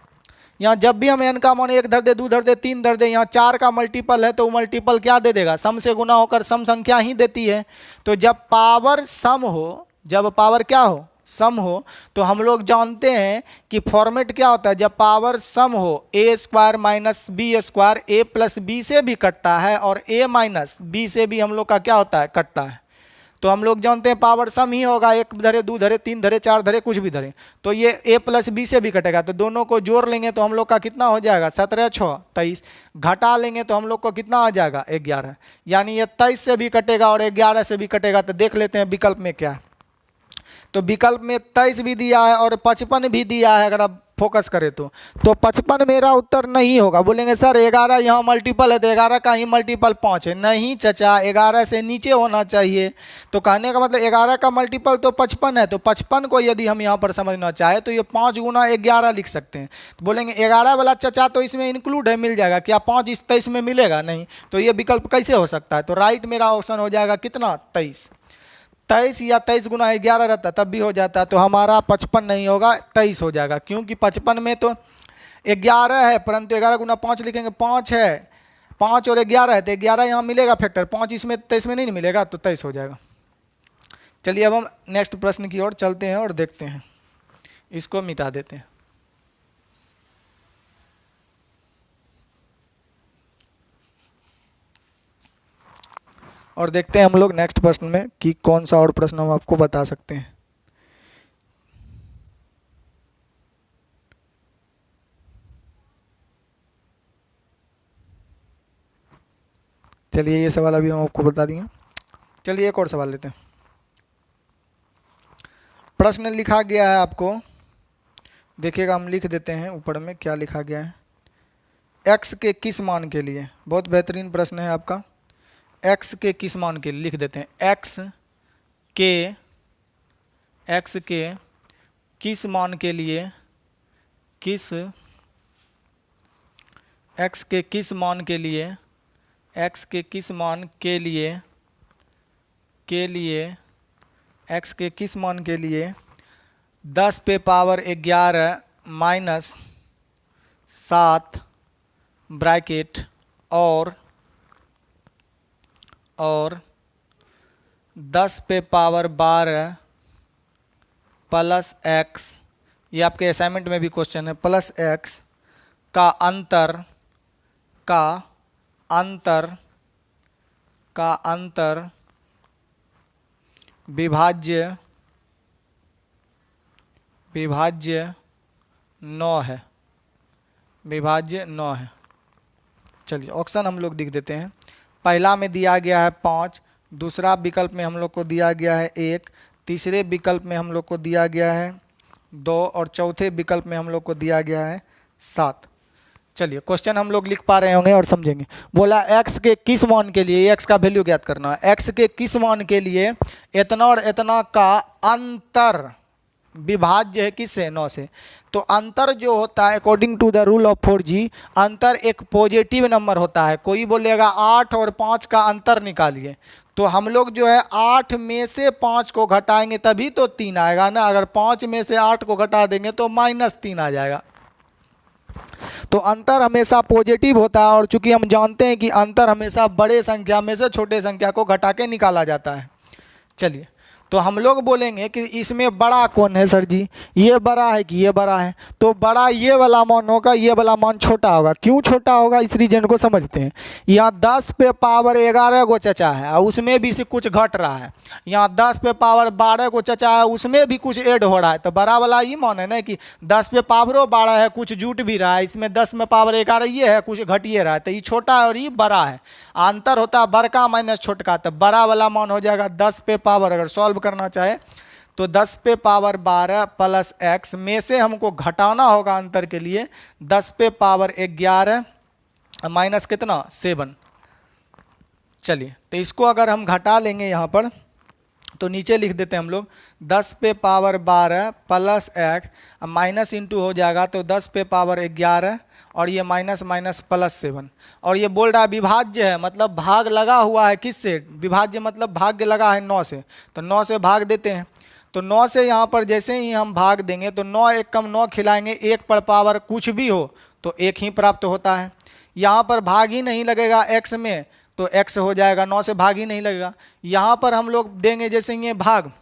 यहाँ जब भी हम n का मान 1 धर दे, 2 धर दे, 3 धर दे, यहाँ 4 का मल्टीपल है तो वो मल्टीपल क्या दे देगा, सम से गुना होकर सम संख्या ही देती है। तो जब पावर सम हो, जब पावर क्या हो, सम हो, तो हम लोग जानते हैं कि फॉर्मेट क्या होता है। जब पावर सम हो, ए स्क्वायर माइनस बी स्क्वायर, ए प्लस बी से भी कटता है और ए माइनस बी से भी हम लोग का क्या होता है, कटता है। तो हम लोग जानते हैं पावर सम ही होगा, 1 धरे 2 धरे 3 धरे 4 धरे कुछ भी धरे, तो ये a प्लस बी से भी कटेगा। तो दोनों को जोड़ लेंगे तो हम लोग का कितना हो जाएगा, 17 6 23। घटा लेंगे तो हम लोग को कितना आ जाएगा, 11। यानी ये 23 से भी कटेगा और 11 से भी कटेगा। तो देख लेते हैं विकल्प में क्या है। तो विकल्प में 23 भी दिया है और 55 भी दिया है। अगर आप फोकस करें तो 55 मेरा उत्तर नहीं होगा। बोलेंगे सर 11 यहाँ मल्टीपल है तो 11 का ही मल्टीपल 5 है। नहीं चचा, 11 से नीचे होना चाहिए। तो कहने का मतलब 11 का मल्टीपल तो 55 है। तो 55 को यदि हम यहाँ पर समझना चाहे तो ये 5 गुना 11 लिख सकते हैं। तो बोलेंगे 11 वाला चचा तो इसमें इंक्लूड है, मिल जाएगा क्या, 5 इस 23 में मिलेगा नहीं। तो ये विकल्प कैसे हो सकता है। तो राइट मेरा ऑप्शन हो जाएगा कितना, 23। 23 या 23 गुना 11 रहता तब भी हो जाता। तो हमारा 55 नहीं होगा, 23 हो जाएगा। क्योंकि 55 में तो 11 है परंतु 11 गुना 5 लिखेंगे, 5 है, 5 और 11 है तो 11 यहाँ मिलेगा फैक्टर, 5 इसमें 23 में नहीं मिलेगा, तो 23 हो जाएगा। चलिए अब हम नेक्स्ट प्रश्न की ओर चलते हैं और देखते हैं। इसको मिटा देते हैं। और देखते हैं हम लोग नेक्स्ट प्रश्न में कि कौन सा और प्रश्न हम आपको बता सकते हैं। चलिए ये सवाल अभी हम आपको बता दिए। चलिए एक और सवाल लेते हैं। प्रश्न लिखा गया है आपको, देखिएगा हम लिख देते हैं ऊपर में क्या लिखा गया है। x के किस मान के लिए, बहुत बेहतरीन प्रश्न है आपका। x के किस मान के लिए लिख देते हैं, x के किस मान के लिए, x के किस मान के लिए, x के किस मान के लिए x के किस मान के लिए 10 पे पावर 11 माइनस 7 ब्रैकेट और 10 पे पावर 12 प्लस x, ये आपके असाइनमेंट में भी क्वेश्चन है, प्लस x का अंतर विभाज्य 9 है, विभाज्य 9 है। चलिए ऑप्शन हम लोग लिख देते हैं। पहला में दिया गया है 5, दूसरा विकल्प में हम लोग को दिया गया है 1, तीसरे विकल्प में हम लोग को दिया गया है 2 और चौथे विकल्प में हम लोग को दिया गया है 7। चलिए क्वेश्चन हम लोग लिख पा रहे होंगे और समझेंगे। बोला x के किस मान के लिए, x का वैल्यू ज्ञात करना है। x के किस मान के लिए इतना और इतना का अंतर विभाज्य है किससे, 9 से। तो अंतर जो होता है according to the rule of 4G, अंतर एक पॉजिटिव नंबर होता है। कोई बोलेगा 8 और 5 का अंतर निकालिए, तो हम लोग जो है 8 में से 5 को घटाएंगे तभी तो 3 आएगा ना। अगर 5 में से 8 को घटा देंगे तो -3 आ जाएगा। तो अंतर हमेशा पॉजिटिव होता है, और चूंकि हम जानते हैं कि अंतर हमेशा बड़े संख्या में से छोटे संख्या को घटा के निकाला जाता है। चलिए, तो हम लोग बोलेंगे कि इसमें बड़ा कौन है सर जी, ये बड़ा है कि ये बड़ा है, तो बड़ा ये वाला मान होगा, ये वाला मान छोटा होगा। क्यों छोटा होगा, इस रीजन को समझते हैं। यहाँ 10 पे पावर 11 को चचा है और उसमें भी से कुछ घट रहा है। यहाँ 10 पे पावर 12 को चचा है, उसमें भी कुछ ऐड हो रहा है। तो बड़ा वाला ये मान है ना कि 10 पे पावरो 12 है, कुछ जुट भी रहा है, इसमें 10 में पावर 11 ये है, कुछ घटिए रहा है। तो ये छोटा है और ये बड़ा है। अंतर होता है बड़का माइनस छोटका। तो बड़ा वाला मान हो जाएगा 10 पे पावर, अगर सॉल्व करना चाहे तो 10 पे पावर 12 प्लस x में से हमको घटाना होगा अंतर के लिए 10 पे पावर 11 माइनस कितना 7। चलिए, तो इसको अगर हम घटा लेंगे यहाँ पर तो नीचे लिख देते हैं हम लोग 10 पे power 12 plus x minus into हो जाएगा तो 10 पे पावर 11 और ये माइनस माइनस प्लस 7। और ये बोल रहा है विभाज्य है, मतलब भाग लगा हुआ है किससे, विभाज्य मतलब भाग्य लगा है 9 से। तो 9 से भाग देते हैं। तो 9 से यहाँ पर जैसे ही हम भाग देंगे तो 9 एक कम 9 खिलाएंगे, 1 पर पावर कुछ भी हो तो 1 ही प्राप्त होता है। यहाँ पर भाग ही नहीं लगेगा x में तो x हो जाएगा, 9 से भाग ही नहीं लगेगा। यहाँ पर हम लोग देंगे जैसे ये भाग,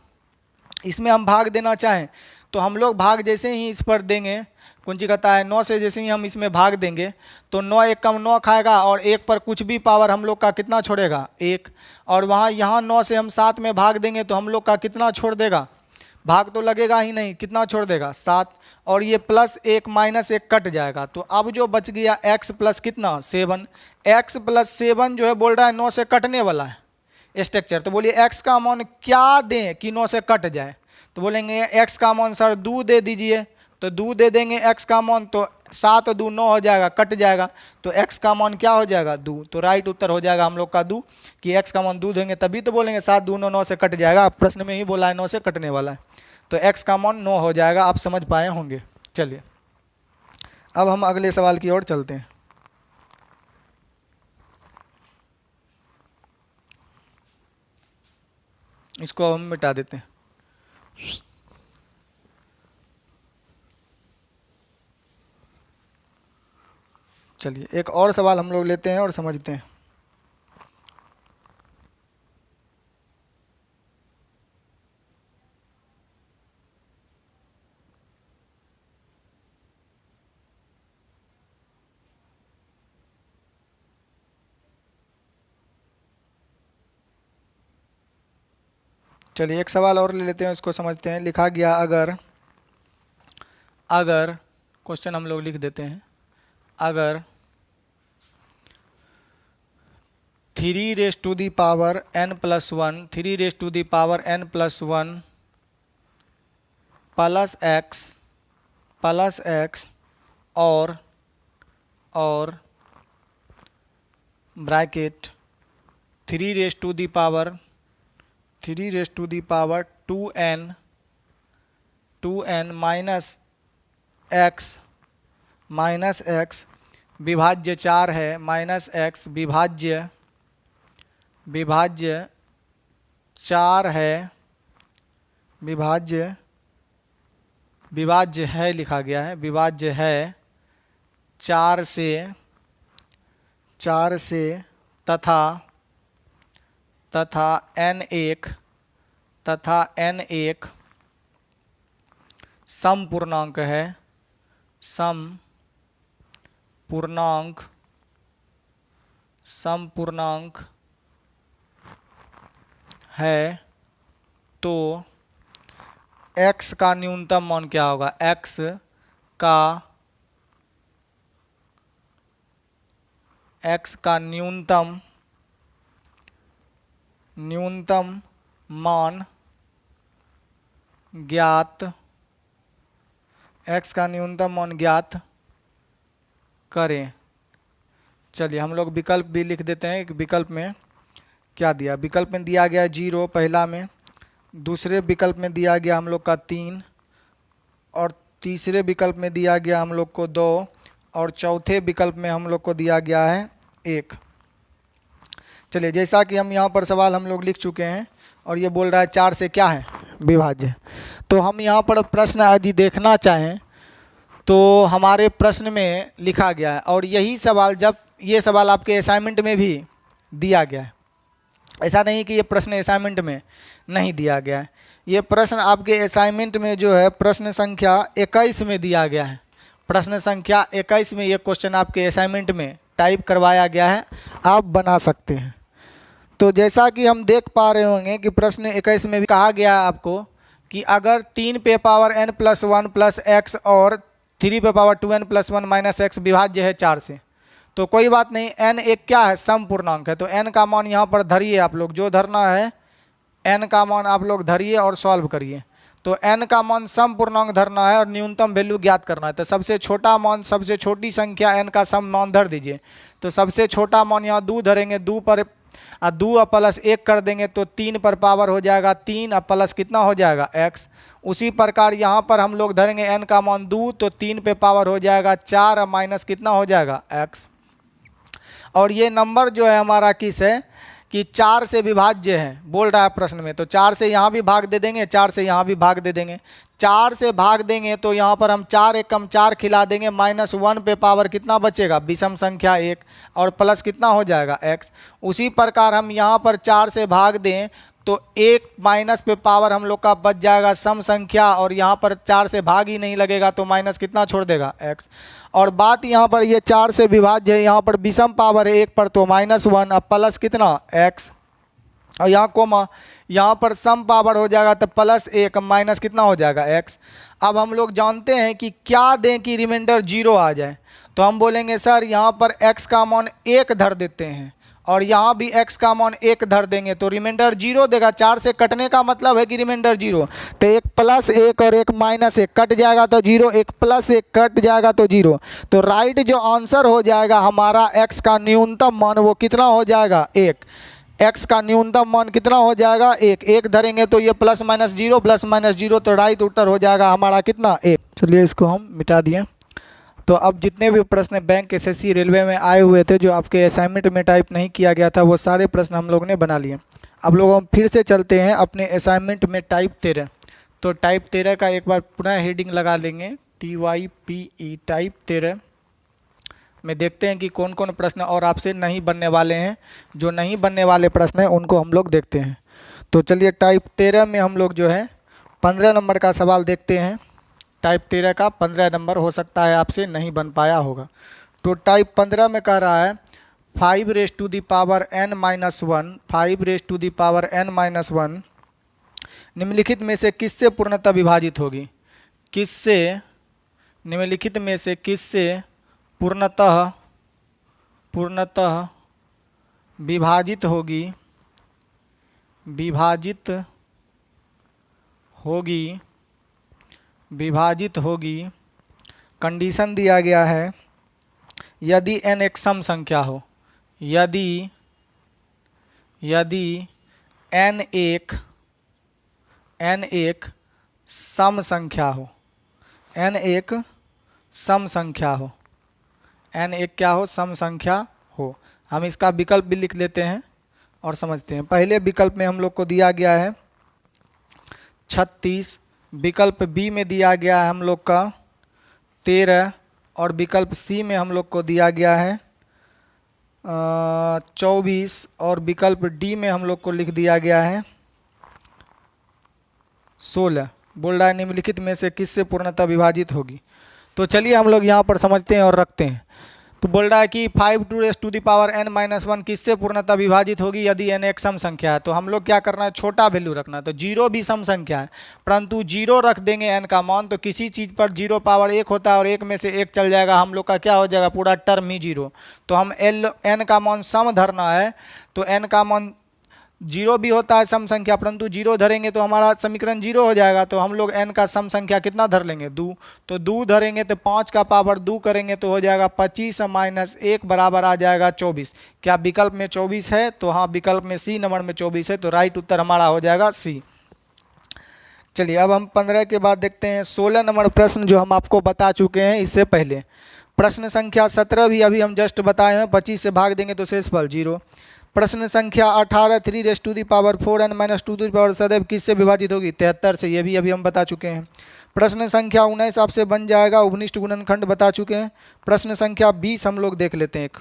इसमें हम भाग देना चाहें तो हम लोग भाग जैसे ही इस पर देंगे, कुंजी कहता है 9 से जैसे ही हम इसमें भाग देंगे तो 9 एक कम 9 खाएगा और 1 पर कुछ भी पावर हम लोग का कितना छोड़ेगा 1। और वहाँ यहाँ 9 से हम 7 में भाग देंगे तो हम लोग का कितना छोड़ देगा, भाग तो लगेगा ही नहीं, कितना छोड़ देगा 7। और ये प्लस 1 माइनस 1 कट जाएगा। तो अब जो बच गया x प्लस कितना 7, x प्लस 7 जो है बोल रहा है 9 से कटने वाला है स्ट्रक्चर। तो बोलिए x का मान क्या दें कि 9 से कट जाए, तो बोलेंगे x का मान सर 2 दे दीजिए। तो 2 दे देंगे x का मान, तो 7 2 9 हो जाएगा, कट जाएगा। तो x का मान क्या हो जाएगा 2। तो राइट उत्तर हो जाएगा हम लोग का 2, कि x का मान 2 देंगे तभी तो बोलेंगे 7 2 9 9 से कट जाएगा। प्रश्न में ही बोला है 9 से कटने वाला है, तो x का मान 9 हो जाएगा। आप समझ पाए होंगे। चलिए, अब हम अगले सवाल की ओर चलते हैं। इसको हम मिटा देते हैं। चलिए, एक और सवाल हम लोग लेते हैं और समझते हैं। चलिए, एक सवाल और ले लेते हैं, उसको समझते हैं। लिखा गया अगर क्वेश्चन हम लोग लिख देते हैं, अगर 3 raise to the power n plus 1 3 raise to the power n plus 1 plus x और bracket 3 raise to the power 2n minus x विभाज्य 4 है, माइनस x विभाज्य 4 है, विभाज्य है लिखा गया है, विभाज्य है 4 से तथा n एक सम पूर्णांक है, तो x का न्यूनतम मान क्या होगा, x का न्यूनतम मान ज्ञात, x का न्यूनतम मान ज्ञात करें। चलिए, हम लोग विकल्प भी लिख देते हैं। विकल्प में क्या दिया, विकल्प में दिया गया 0 पहला में, दूसरे विकल्प में दिया गया हम लोग का 3 और तीसरे विकल्प में दिया गया हम लोग को 2 और चौथे विकल्प में हम लोग को दिया गया है 1। चलिए, जैसा कि हम यहाँ पर सवाल हम लोग लिख चुके हैं और ये बोल रहा है 4 से क्या है विभाज्य। तो हम यहाँ पर प्रश्न यदि देखना चाहें तो हमारे प्रश्न में लिखा गया है, और यही सवाल जब ये सवाल आपके असाइनमेंट में भी दिया गया है, ऐसा नहीं कि ये प्रश्न असाइनमेंट में नहीं दिया गया है, ये प्रश्न आपके असाइनमेंट में जो है प्रश्न संख्या 21 में दिया गया है। प्रश्न संख्या 21 में ये क्वेश्चन आपके असाइनमेंट में टाइप करवाया गया है, आप बना सकते हैं। तो जैसा कि हम देख पा रहे होंगे कि प्रश्न 21 में भी कहा गया है आपको कि अगर 3 पे power n plus 1 plus X और 3 पे power 2n plus 1 minus X विभाज्य है 4 से, तो कोई बात नहीं, n एक क्या है, सम पूर्णांक है, तो n का मान यहाँ पर धरिए, आप लोग जो धरना है n का मान आप लोग धरिए और सॉल्व करिए। तो n का मान सम पूर्णांक धरना है और न्यूनतम वैल्यू ज्ञात करना है। तो सबसे छोटा मान, सबसे छोटी संख्या n का सम मान धर दीजिए। तो सबसे छोटा मान यहाँ 2 धरेंगे, 2 पर 2 प्लस 1 कर देंगे तो 3 पर पावर हो जाएगा 3 और प्लस कितना हो जाएगा x। उसी प्रकार यहाँ पर हम लोग धरेंगे n का मान 2, तो 3 पे पावर हो जाएगा 4 और माइनस कितना हो जाएगा x। और ये नंबर जो है हमारा किस है कि 4 से विभाज्य है बोल रहा है प्रश्न में। तो 4 से यहाँ भी भाग दे देंगे, 4 से यहाँ भी भाग दे देंगे। 4 से भाग देंगे तो यहाँ पर हम 4 एक कम 4 खिला देंगे, माइनस 1 पे पावर कितना बचेगा, विषम संख्या 1, और प्लस कितना हो जाएगा x। उसी प्रकार हम यहाँ पर 4 से भाग दें तो 1 माइनस पे पावर हम लोग का बच जाएगा सम संख्या, और यहाँ पर 4 से भाग ही नहीं लगेगा तो माइनस कितना छोड़ देगा x। और बात यहाँ पर ये 4 से विभाज्य है, यहाँ पर विषम पावर है 1 पर तो माइनस 1 अब प्लस कितना x, और यहाँ कोमा यहाँ पर सम पावर हो जाएगा तो प्लस 1 माइनस कितना हो जाएगा x। अब हम लोग जानते हैं कि क्या दें कि रिमाइंडर 0 आ जाए, तो हम बोलेंगे सर यहाँ पर x का मान 1 धर देते हैं और यहाँ भी x का मान 1 धर देंगे तो रिमाइंडर 0 देगा। 4 से कटने का मतलब है कि रिमाइंडर 0, तो 1 प्लस 1 और 1 माइनस 1 कट जाएगा तो 0, 1 प्लस 1 कट जाएगा तो 0। तो राइट जो आंसर हो जाएगा हमारा x का न्यूनतम मान वो कितना हो जाएगा 1। x का न्यूनतम मान कितना हो जाएगा 1, 1 धरेंगे तो ये प्लस माइनस 0, तो राइट उत्तर हो जाएगा हमारा कितना 1। चलिए इसको हम मिटा दिए। तो अब जितने भी प्रश्न बैंक एसएससी रेलवे में आए हुए थे जो आपके असाइनमेंट में टाइप नहीं किया गया था वो सारे प्रश्न हम लोग ने बना लिए। अब लोग हम फिर से चलते हैं अपने असाइनमेंट में टाइप 13। तो टाइप 13 का एक बार पुनः हेडिंग लगा लेंगे TYPE टाइप 13 में देखते हैं कि कौन कौन प्रश्न और आपसे नहीं बनने वाले हैं। जो नहीं बनने वाले प्रश्न हैं उनको हम लोग देखते हैं। तो चलिए टाइप 13 में हम लोग जो है 15 नंबर का सवाल देखते हैं। टाइप 13 का 15 नंबर हो सकता है आपसे नहीं बन पाया होगा। तो टाइप 15 में कह रहा है 5 raise to the power n minus 1, 5 raise to the power n minus 1 निम्नलिखित में से किससे पूर्णतः विभाजित होगी। किससे, निम्नलिखित में से किससे पूर्णतः विभाजित होगी, विभाजित होगी। कंडीशन दिया गया है यदि n एक सम संख्या हो, यदि n एक सम संख्या हो, n एक सम संख्या हो, n एक क्या हो, सम संख्या हो। हम इसका विकल्प भी लिख लेते हैं और समझते हैं। पहले विकल्प में हम लोग को दिया गया है 36, विकल्प बी में दिया गया है हम लोग का 13, और विकल्प सी में हम लोग को दिया गया है 24, और विकल्प डी में हम लोग को लिख दिया गया है 16। बोल रहा है निम्नलिखित में से किससे पूर्णतः विभाजित होगी। तो चलिए हम लोग यहाँ पर समझते हैं और रखते हैं। तो बोल रहा है कि 5 to the power n minus 1 किससे पूर्णतः विभाजित होगी यदि n एक सम संख्या है। तो हम लोग क्या करना है, छोटा वैल्यू रखना है। तो 0 भी सम संख्या है परंतु 0 रख देंगे n का मान, तो किसी चीज़ पर 0 पावर 1 होता है और 1 में से 1 चल जाएगा, हम लोग का क्या हो जाएगा, पूरा टर्म ही 0। तो हम n का मान सम धरना है, तो n का मान 0 भी होता है सम संख्या परंतु 0 धरेंगे तो हमारा समीकरण 0 हो जाएगा। तो हम लोग n का सम संख्या कितना धर लेंगे, 2। तो 2 धरेंगे तो 5 का पावर 2 करेंगे तो हो जाएगा 25 माइनस 1 बराबर आ जाएगा 24। क्या विकल्प में 24 है, तो हाँ विकल्प में सी नंबर में 24 है, तो राइट उत्तर हमारा हो जाएगा सी। चलिए अब हम 15 के बाद देखते हैं 16 नंबर प्रश्न जो हम आपको बता चुके हैं इससे पहले। प्रश्न संख्या 17 भी अभी हम जस्ट बताए हैं, 25 से भाग देंगे तो शेष फल 0। प्रश्न संख्या 18 3⁴n-2 सदैव किससे विभाजित होगी? 73 से, ये भी अभी हम बता चुके हैं। प्रश्न संख्या 19 आपसे बन जाएगा, उपनिष्ठ गुणनखंड बता चुके हैं। प्रश्न संख्या 20 हम लोग देख लेते हैं एक,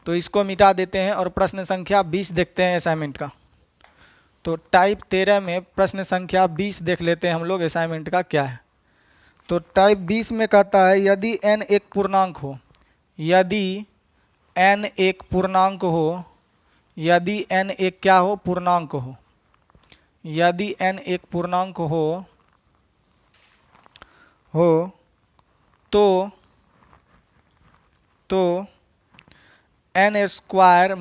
तो इसको मिटा देते हैं और प्रश्न संख्या 20 देखते हैं असाइनमेंट का। तो टाइप 13 में प्रश्न संख्या 20 देख लेते हैं हम लोग असाइनमेंट का क्या है। तो टाइप 20 में कहता है यदि n एक पूर्णांक हो, यदि n एक पूर्णांक हो, यदि n एक क्या हो? पूर्णांक हो। यदि n एक पूर्णांक हो तो n स्क्वायर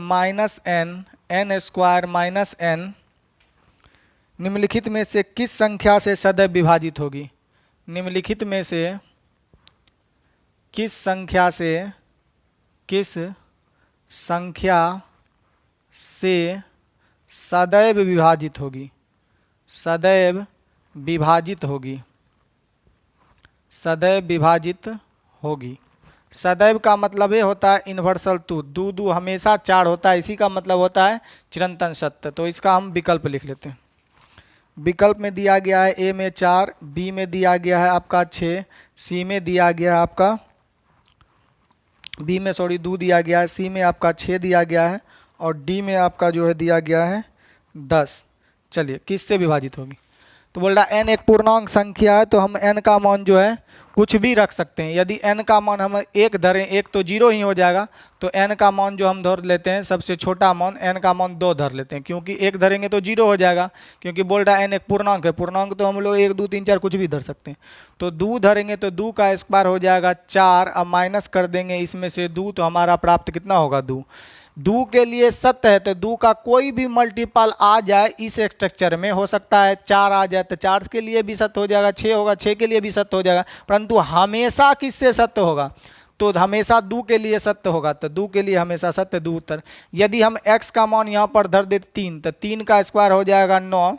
माइनस n निम्नलिखित में से किस संख्या से सदैव विभाजित होगी? निम्नलिखित में से किस संख्या से सदैव विभाजित होगी? सदैव विभाजित होगी। सदैव विभाजित होगी। सदैव का मतलब ये होता है इन्वर्सल टू, दू हमेशा 4 होता है, इसी का मतलब होता है चिरंतन सत्य। तो इसका हम विकल्प लिख लेते हैं। विकल्प में दिया गया है ए में 4, बी में दिया गया है आपका 6, सी में दिया गया है आपका दू दिया गया है, सी में आपका 6 दिया गया है और डी में आपका जो है दिया गया है 10। चलिए किससे विभाजित होगी? तो बोल रहा n एक पूर्णांक संख्या है, तो हम n का मान जो है कुछ भी रख सकते हैं। यदि n का मान हम 1 धरें, 1 तो 0 ही हो जाएगा, तो n का मान जो हम धर लेते हैं सबसे छोटा मान, n का मान 2 धर लेते हैं, क्योंकि 1 धरेंगे तो 0 हो जाएगा, क्योंकि बोल रहा है n एक पूर्णांक है। पूर्णांक तो हम लोग 1 2 3 4 कुछ भी धर सकते हैं। तो 2 धरेंगे तो 2 का स्क्वायर हो जाएगा 4, अब माइनस कर देंगे इसमें से 2, तो हमारा प्राप्त कितना होगा? 2। 2 के लिए सत्य है, तो 2 का कोई भी मल्टीपल आ जाए इस स्ट्रक्चर में, हो सकता है 4 आ जाए तो 4 के लिए भी सत्य हो जाएगा, 6 होगा 6 के लिए भी सत्य हो जाएगा, परंतु हमेशा किससे सत्य होगा? तो हमेशा 2 के लिए सत्य होगा, तो 2 के लिए हमेशा सत्य 2 उत्तर। यदि हम x का मान यहाँ पर धर देते 3, तो 3 का स्क्वायर हो जाएगा 9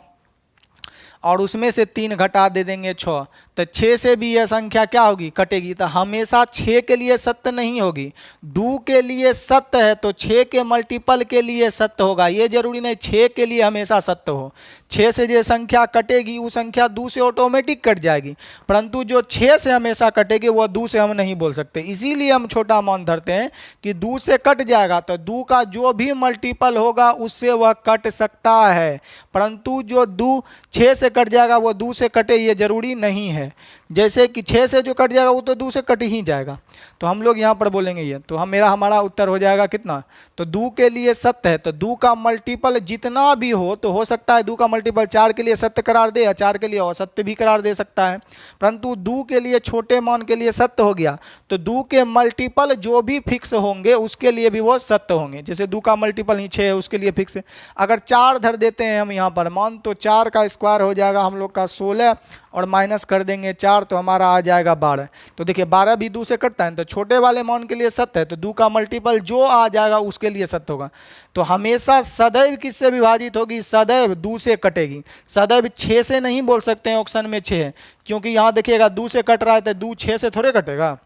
और उसमें से 3 घटा दे देंगे 6, तो 6 से भी यह संख्या क्या होगी? कटेगी। तो हमेशा 6 के लिए सत्य नहीं होगी, 2 के लिए सत्य है तो 6 के मल्टीपल के लिए सत्य होगा। ये जरूरी नहीं 6 के लिए हमेशा सत्य हो। 6 से जो संख्या कटेगी वो संख्या 2 से ऑटोमेटिक कट जाएगी, परंतु जो 6 से हमेशा कटेगी वो 2 से हम नहीं बोल सकते। इसीलिए हम छोटा मान धरते हैं कि 2 से कट जाएगा, तो 2 का जो भी मल्टीपल होगा उससे वह कट सकता है, परंतु जो 2 6 से कट जाएगा वो 2 से कटे ये जरूरी नहीं है। जैसे कि 6 से जो कट जाएगा वो तो 2 से कट ही जाएगा, तो हम लोग यहाँ पर बोलेंगे ये, तो हमारा उत्तर हो जाएगा कितना? तो 2 के लिए सत्य है, तो 2 का मल्टीपल जितना भी हो, तो हो सकता है 2 का मल्टीपल 4 के लिए सत्य करार दे या 4 के लिए असत्य भी करार दे सकता है, परंतु 2 के लिए छोटे मान के लिए सत्य हो गया, तो 2 के मल्टीपल जो भी फिक्स होंगे उसके लिए भी वो सत्य होंगे। जैसे 2 का मल्टीपल ही 6 है, उसके लिए फिक्स है। अगर 4 धर देते हैं हम यहाँ पर मान, तो 4 का स्क्वायर हो जाएगा हम लोग का 16 और माइनस कर देंगे 4, तो हमारा आ जाएगा 12। तो देखिए 12 भी 2 से कटता है, तो छोटे वाले मान के लिए सत्य है, तो 2 का मल्टीपल जो आ जाएगा उसके लिए सत्य होगा। तो हमेशा सदैव किससे विभाजित होगी? सदैव 2 से कटेगी। सदैव 6 से नहीं बोल सकते हैं, ऑप्शन में 6 है, क्योंकि यहाँ देखिएगा 2 से कट रहा है, तो 2 6 से थोड़े कटेगा,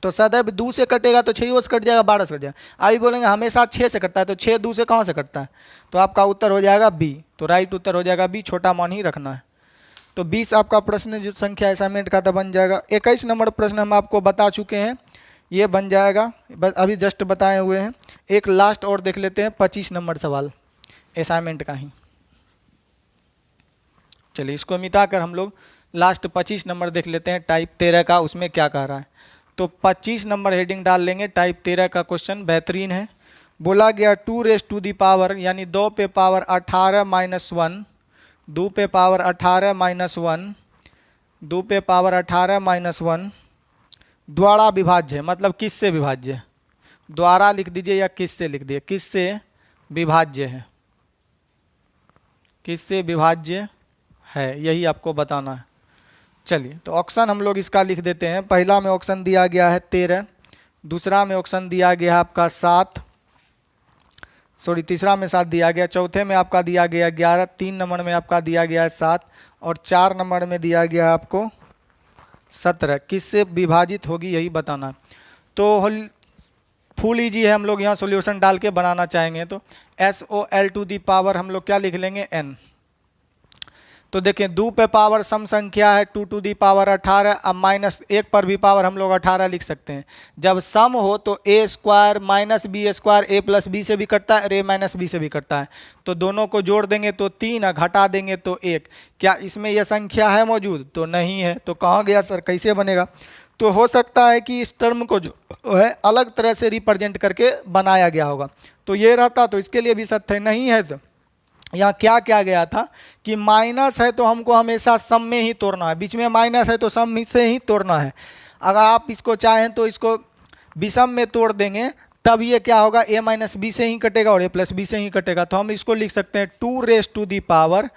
तो सदैव 2 से कटेगा तो 6 से कट जाएगा, 12 से कट जाएगा। अभी बोलेंगे हमेशा 6 से कटता है, तो 6 2 से कहाँ से कटता है? तो आपका उत्तर हो जाएगा बी। तो राइट उत्तर हो जाएगा बी, छोटा मान ही रखना है। तो 20 आपका प्रश्न जो संख्या असाइनमेंट का तो बन जाएगा। 21 नंबर प्रश्न हम आपको बता चुके हैं, ये बन जाएगा, बस अभी जस्ट बताए हुए हैं। एक लास्ट और देख लेते हैं, 25 नंबर सवाल असाइनमेंट का ही। चलिए इसको मिटाकर हम लोग लास्ट 25 नंबर देख लेते हैं, टाइप 13 का, उसमें क्या कह रहा है। तो 25 नंबर हेडिंग डाल लेंगे। टाइप 13 का क्वेश्चन बेहतरीन है। बोला गया 2 यानी 2 पे पावर 18 माइनस 1, 2 पे पावर 18 माइनस 1, 2 पे पावर 18 माइनस 1 द्वारा विभाज्य है। मतलब किससे विभाज्य है? द्वारा लिख दीजिए या किससे लिख दीजिए, किससे विभाज्य है, किससे विभाज्य है, यही आपको बताना है। चलिए तो ऑप्शन हम लोग इसका लिख देते हैं। पहला में ऑप्शन दिया गया है 13, दूसरा में ऑप्शन दिया गया है आपका 7, तीसरा में 7 दिया गया, चौथे में आपका दिया गया 11, 3 नंबर में आपका दिया गया है 7 और 4 नंबर में दिया गया है आपको 17। किससे विभाजित होगी यही बताना। तो फुल ईजी है, हम लोग यहाँ सॉल्यूशन डाल के बनाना चाहेंगे तो SOL टू दी पावर हम लोग क्या लिख लेंगे n। तो देखें 2 पे पावर सम संख्या है 2 टू दी पावर 18, अब -1 पर भी पावर हम लोग 18 लिख सकते हैं। जब सम हो तो a square minus B square a plus B से भी कटता है और a माइनस बी से भी कटता है, तो दोनों को जोड़ देंगे तो 3 और घटा देंगे तो 1। क्या इसमें यह संख्या है मौजूद? तो नहीं है। तो कहाँ गया सर, कैसे बनेगा? तो हो सकता है कि इस टर्म को जो है अलग तरह से रिप्रेजेंट करके बनाया गया होगा, तो ये रहता तो इसके लिए भी सत्य नहीं है। तो यहाँ क्या क्या गया था कि माइनस है तो हमको हमेशा सम में ही तोड़ना है, बीच में माइनस है तो सम से ही तोड़ना है। अगर आप इसको चाहें तो इसको विषम में तोड़ देंगे, तब ये क्या होगा, a माइनस बी से ही कटेगा और a प्लस बी से ही कटेगा। तो हम इसको लिख सकते हैं 2 raise to the power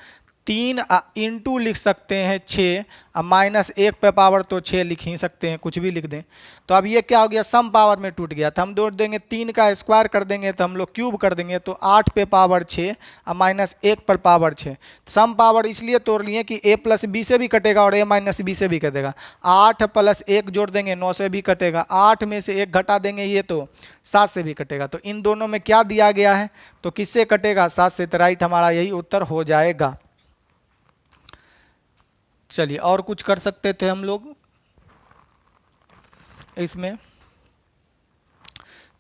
3 into लिख सकते हैं 6, अब -1 पे पावर तो 6 लिख ही सकते हैं, कुछ भी लिख दें। तो अब ये क्या हो गया, सम पावर में टूट गया था। हम जोड़ देंगे 3 का स्क्वायर कर देंगे तो हम लोग क्यूब कर देंगे तो 8 पे पावर 6 अब -1 पर पावर 6। सम पावर इसलिए तोड़ लिए कि a प्लस बी से भी कटेगा और a माइनस बी से भी कटेगा। 8 प्लस 1 जोड़ देंगे 9 से भी कटेगा, 8 में से 1 घटा देंगे ये तो 7 से भी कटेगा। तो इन दोनों में क्या दिया गया है, तो किससे कटेगा, 7 से। तो राइट हमारा यही उत्तर हो जाएगा। चलिए और कुछ कर सकते थे हम लोग इसमें,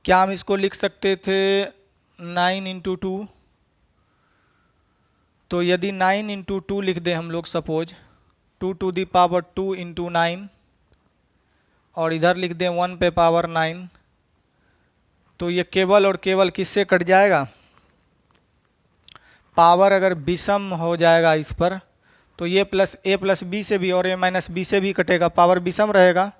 क्या हम इसको लिख सकते थे 9 इंटू 2। तो यदि 9 इंटू 2 लिख दें हम लोग, suppose 2 to the power 2 into 9 और इधर लिख दें 1 पे पावर 9, तो ये केवल और केवल किससे कट जाएगा, पावर अगर विषम हो जाएगा इस पर तो ये प्लस a प्लस बी से भी और a माइनस बी से भी कटेगा, पावर विषम रहेगा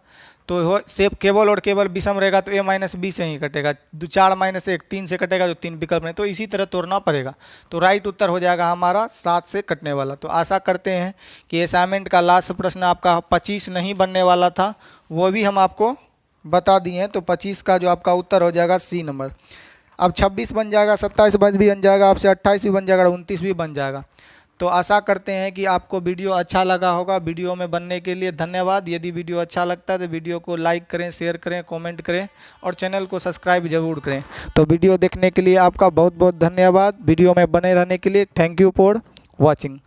तो हो सेप केवल और केवल विषम रहेगा तो a माइनस बी से ही कटेगा। 4 माइनस 1 3 से कटेगा, जो 3 विकल्प नहीं, तो इसी तरह तोड़ना पड़ेगा। तो राइट उत्तर हो जाएगा हमारा 7 से कटने वाला। तो आशा करते हैं कि असाइनमेंट का लास्ट प्रश्न आपका 25 नहीं बनने वाला था, वो भी हम आपको बता दिए हैं। तो 25 का जो आपका उत्तर हो जाएगा C नंबर। अब 26 बन जाएगा, 27 भी बन जाएगा, आपसे 28 भी बन जाएगा, 29 भी बन जाएगा। तो आशा करते हैं कि आपको वीडियो अच्छा लगा होगा। वीडियो में बनने के लिए धन्यवाद। यदि वीडियो अच्छा लगता है तो वीडियो को लाइक करें, शेयर करें, कमेंट करें और चैनल को सब्सक्राइब जरूर करें। तो वीडियो देखने के लिए आपका बहुत बहुत धन्यवाद। वीडियो में बने रहने के लिए थैंक यू फॉर वॉचिंग।